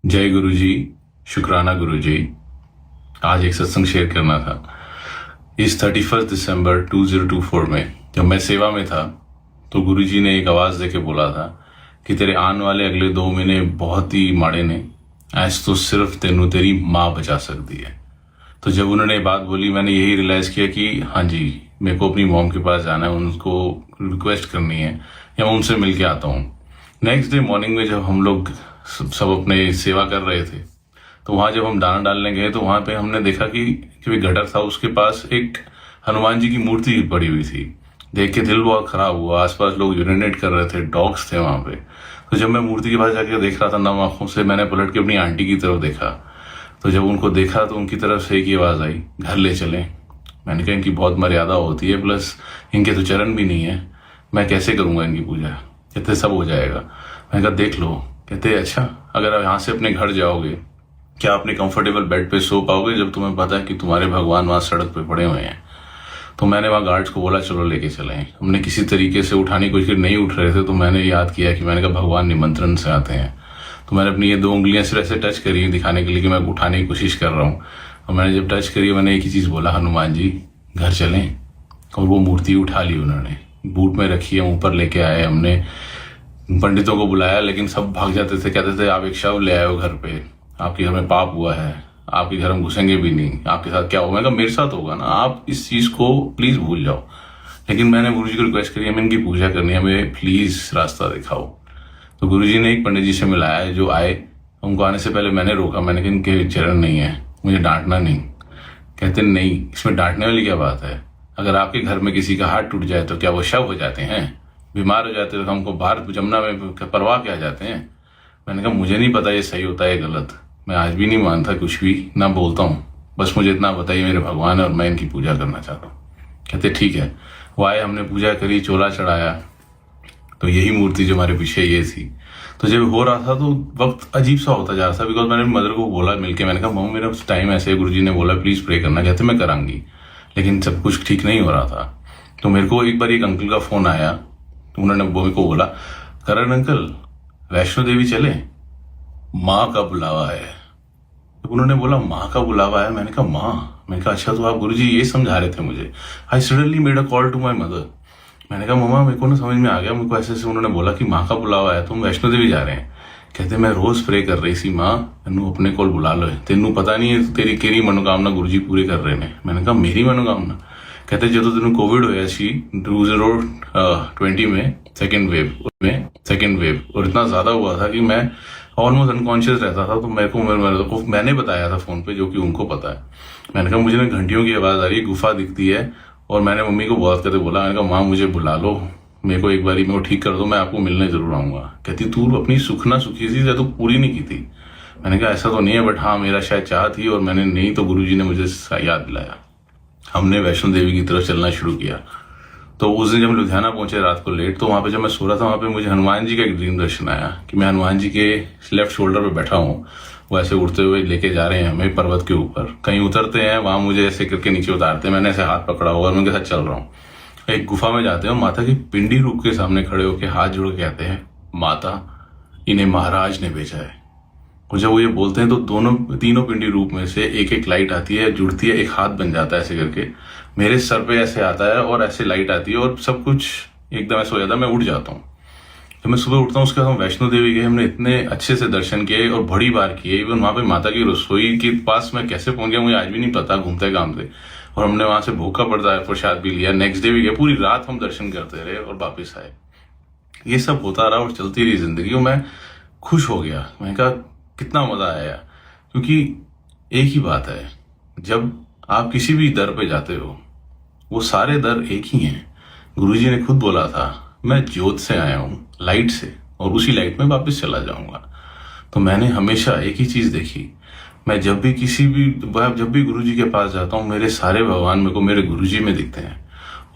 जय गुरु जी, शुक्राना गुरु जी। आज एक सत्संग शेयर करना था। इस 31 दिसंबर 2024 में जब मैं सेवा में था तो गुरु जी ने एक आवाज देके बोला था कि तेरे आने वाले अगले 2 महीने बहुत ही माड़े ने, ऐस तो सिर्फ तेनू तेरी माँ बचा सकती है। तो जब उन्होंने बात बोली मैंने यही रियलाइज किया कि हाँ जी, मेरे को अपनी मॉम के पास जाना है, उनको रिक्वेस्ट करनी है या मैं उनसे मिल के आता हूँ। नेक्स्ट डे मॉर्निंग में जब हम लोग सब अपने सेवा कर रहे थे तो वहां जब हम दाना डालने गए तो वहां पे हमने देखा कि जो गटर था उसके पास एक हनुमान जी की मूर्ति पड़ी हुई थी। देख के दिल बहुत खराब हुआ। आसपास लोग यूरिनेट कर रहे थे, डॉग्स थे वहां पे। तो जब मैं मूर्ति के पास जाके देख रहा था नम आंखों से, मैंने पलट के अपनी आंटी की तरफ देखा। तो जब उनको देखा तो उनकी तरफ से एक ही आवाज आई, घर ले चले। मैंने कहा इनकी बहुत मर्यादा होती है, प्लस इनके तो चरण भी नहीं है, मैं कैसे करूंगा इनकी पूजा। कहते सब हो जाएगा। मैंने कहा देख लो। कहते अच्छा, अगर आप यहाँ से अपने घर जाओगे क्या अपने कंफर्टेबल बेड पे सो पाओगे जब तुम्हें पता है कि तुम्हारे भगवान वहां सड़क पे पड़े हुए हैं। तो मैंने वहां गार्ड्स को बोला चलो लेके चले। हमने किसी तरीके से उठाने की कोशिश की, नहीं उठ रहे थे। तो मैंने याद किया कि मैंने कहा भगवान निमंत्रण से आते हैं। तो मैंने अपनी ये 2 उंगलियां सिर्फ ऐसे टच करी दिखाने के लिए कि मैं उठाने की कोशिश कर रहा हूँ। और मैंने जब टच करी मैंने एक ही चीज बोला, हनुमान जी घर चलें। और वो मूर्ति उठा ली उन्होंने, बूट में रखी है, ऊपर लेके आए। हमने पंडितों को बुलाया लेकिन सब भाग जाते थे, कहते थे आप एक शव ले आए हो घर पे, आपके घर में पाप हुआ है, आपके घर हम घुसेंगे भी नहीं, आपके साथ क्या होगा। मेरे साथ होगा ना, आप इस चीज को प्लीज भूल जाओ। लेकिन मैंने गुरुजी को रिक्वेस्ट करी हमें इनकी पूजा करनी है, हमें प्लीज रास्ता दिखाओ। तो गुरुजी ने एक पंडित जी से मिलाया जो आए। उनको आने से पहले मैंने रोका, मैंने कहा इनके चरण नहीं है, मुझे डांटना नहीं। कहते नहीं, इसमें डांटने वाली क्या बात है, अगर आपके घर में किसी का हाथ टूट जाए तो क्या वो शव हो जाते हैं। बीमार हो जाते तो हमको बाहर जमुना में परवाह क्या जाते हैं। मैंने कहा मुझे नहीं पता ये सही होता है गलत, मैं आज भी नहीं मानता कुछ भी, ना बोलता हूँ, बस मुझे इतना बताइए मेरे भगवान है और मैं इनकी पूजा करना चाहता हूँ। कहते ठीक है। वो आए, हमने पूजा करी, चोला चढ़ाया, तो यही मूर्ति जो हमारे पीछे ये थी। तो जब हो रहा था तो वक्त अजीब सा होता जा रहा था, बिकॉज मैंने मदर को बोला मिलके, मैंने कहा मम्मी मेरा टाइम ऐसे है, गुरुजी ने बोला प्लीज प्रे करना। कहते मैं करांगी, लेकिन सब कुछ ठीक नहीं हो रहा था। तो मेरे को एक बार एक अंकल का फोन आया, तो उन्होंने मेरे को बोला करण अंकल वैष्णो देवी चले, माँ का बुलावा है। तो उन्होंने बोला माँ का बुलावा है। मैंने कहा माँ, मैंने कहा अच्छा तो आप गुरुजी ये समझा रहे थे मुझे। I suddenly made a call to my mother. मैंने कहा मम्मा मेरे को ना समझ में आ गया, मेरे को ऐसे ऐसे उन्होंने बोला कि माँ का बुलावा है, तुम वैष्णो देवी जा रहे हैं। कहते मैं रोज प्रे कर रही सी माँ तेनू अपने कोल बुला लो, तेनू पता नहीं है तेरी केरी मनोकामना गुरुजी पूरी कर रहे हैं। मैंने कहा मेरी मनोकामना? कहते जो तेन कोविड होया सी 2020 में सेकेंड वेव और इतना ज्यादा हुआ था कि मैं ऑलमोस्ट अनकॉन्शियस रहता था। तो मैंने बताया था फोन पे, जो कि उनको पता है। मैंने कहा मुझे ना घंटियों की आवाज आ रही है, गुफा दिखती है, और मैंने मम्मी को बहुत करते बोला, मैंने कहा माँ मुझे बुला लो, मेरे को एक बारी मेरे को ठीक कर दो, मैं आपको मिलने जरूर आऊंगा। कहती तू अपनी सुखना सुखी सी तो पूरी नहीं की थी। मैंने कहा ऐसा तो नहीं है, बट हाँ मेरा शायद चाह थी और मैंने नहीं, तो गुरुजी ने मुझे याद दिलाया। हमने वैष्णो देवी की तरफ चलना शुरू किया। तो उस दिन जब लुधियाना पहुंचे रात को लेट, तो वहां पे जब मैं सो रहा था, वहां पे मुझे हनुमान जी का एक ड्रीम दर्शन आया कि मैं हनुमान जी के लेफ्ट शोल्डर पे बैठा हूँ, वो ऐसे उड़ते हुए लेके जा रहे हैं हमें पर्वत के ऊपर। कहीं उतरते हैं, वहां मुझे ऐसे करके नीचे उतारते हैं, मैंने ऐसे हाथ पकड़ा हुआ और उनके साथ चल रहा हूँ। एक गुफा में जाते हैं, माता की पिंडी रूप के सामने खड़े होकर हाथ जोड़ के कहते हैं माता इन्हें महाराज ने भेजा है। और जब वो ये बोलते हैं तो तीनों पिंडी रूप में से एक एक लाइट आती है, जुड़ती है, एक हाथ बन जाता है ऐसे करके, मेरे सर पे ऐसे आता है और ऐसे लाइट आती है और सब कुछ एकदम ऐसा हो जाता है, मैं उठ जाता हूँ। जब मैं सुबह उठता हूँ उसके बाद हम वैष्णो देवी गए, हमने इतने अच्छे से दर्शन किए और बड़ी बार किए। इवन वहां पे माता की रसोई के पास मैं कैसे पहुंच गया मुझे आज भी नहीं पता, घूमते घामते, और हमने वहां से भूखा प्रसाद भी लिया। नेक्स्ट डे भी गए, पूरी रात हम दर्शन करते रहे और वापिस आए। ये सब होता रहा और चलती रही जिंदगी और मैं खुश हो गया। मैंने कहा कितना मजा आया, क्योंकि एक ही बात है, जब आप किसी भी दर पे जाते हो वो सारे दर एक ही हैं। गुरुजी ने खुद बोला था मैं ज्योत से आया हूं, लाइट से, और उसी लाइट में वापस चला जाऊंगा। तो मैंने हमेशा एक ही चीज देखी, मैं जब भी गुरुजी के पास जाता हूँ मेरे सारे भगवान मेरे को मेरे गुरुजी में दिखते हैं,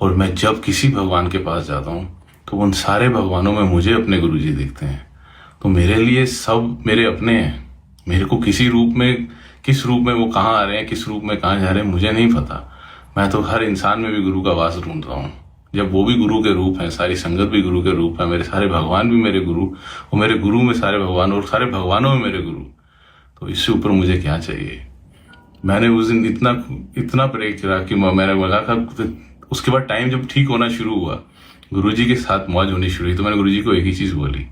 और मैं जब किसी भगवान के पास जाता हूँ तो उन सारे भगवानों में मुझे अपने गुरुजी दिखते हैं। तो मेरे लिए सब मेरे अपने हैं। मेरे को किस रूप में वो कहाँ आ रहे हैं, किस रूप में कहाँ जा रहे हैं मुझे नहीं पता। मैं तो हर इंसान में भी गुरु का वास ढूंढता हूँ। जब वो भी गुरु के रूप है, सारी संगत भी गुरु के रूप है, मेरे सारे भगवान भी मेरे गुरु, और मेरे गुरु में सारे भगवान और सारे भगवानों में मेरे गुरु, तो इससे ऊपर मुझे क्या चाहिए। मैंने उस दिन इतना प्रे किया कि मैंने बोला था। उसके बाद टाइम जब ठीक होना शुरू हुआ, गुरुजी के साथ मौज होनी शुरू हुई, तो मैंने गुरुजी को एक ही चीज बोली,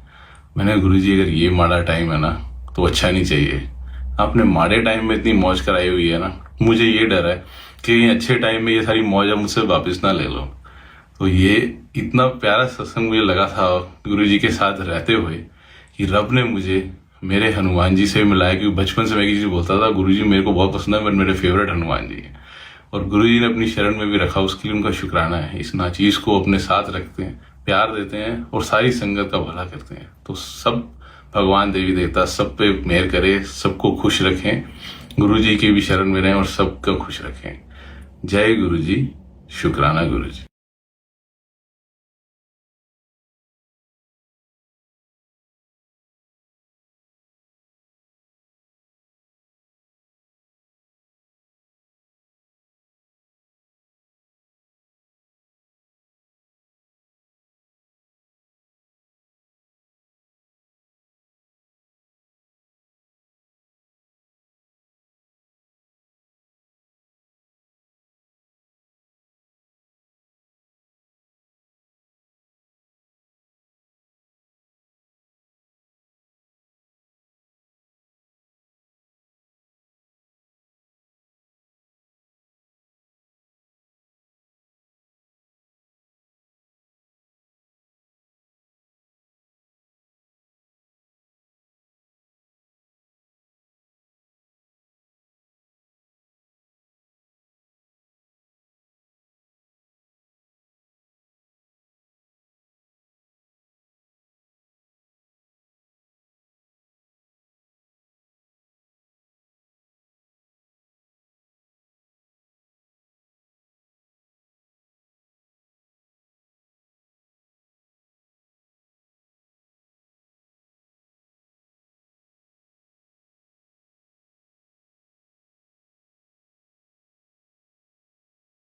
मैंने गुरुजी अगर ये माड़ा टाइम है ना तो अच्छा नहीं चाहिए। आपने माड़े टाइम में इतनी मौज कराई हुई है ना, मुझे ये डर है कि अच्छे टाइम में ये सारी मौज मुझसे वापस ना ले लो। तो ये इतना प्यारा सत्संग मुझे लगा था गुरुजी के साथ रहते हुए कि रब ने मुझे मेरे हनुमान जी से मिलाया। क्योंकि बचपन से मैं किसी बोलता था गुरुजी मेरे को बहुत पसंद है, बट मेरे फेवरेट हनुमान जी है, और गुरुजी ने अपनी शरण में भी रखा, उसके लिए उनका शुक्राना है। इस नाचीज को अपने साथ रखते हैं, प्यार देते हैं और सारी संगत का भला करते हैं। तो सब भगवान देवी देवता सब पे मेहर करे, सबको खुश रखें, गुरुजी की भी शरण में रहें और सबको खुश रखें। जय गुरुजी, शुक्राना गुरुजी।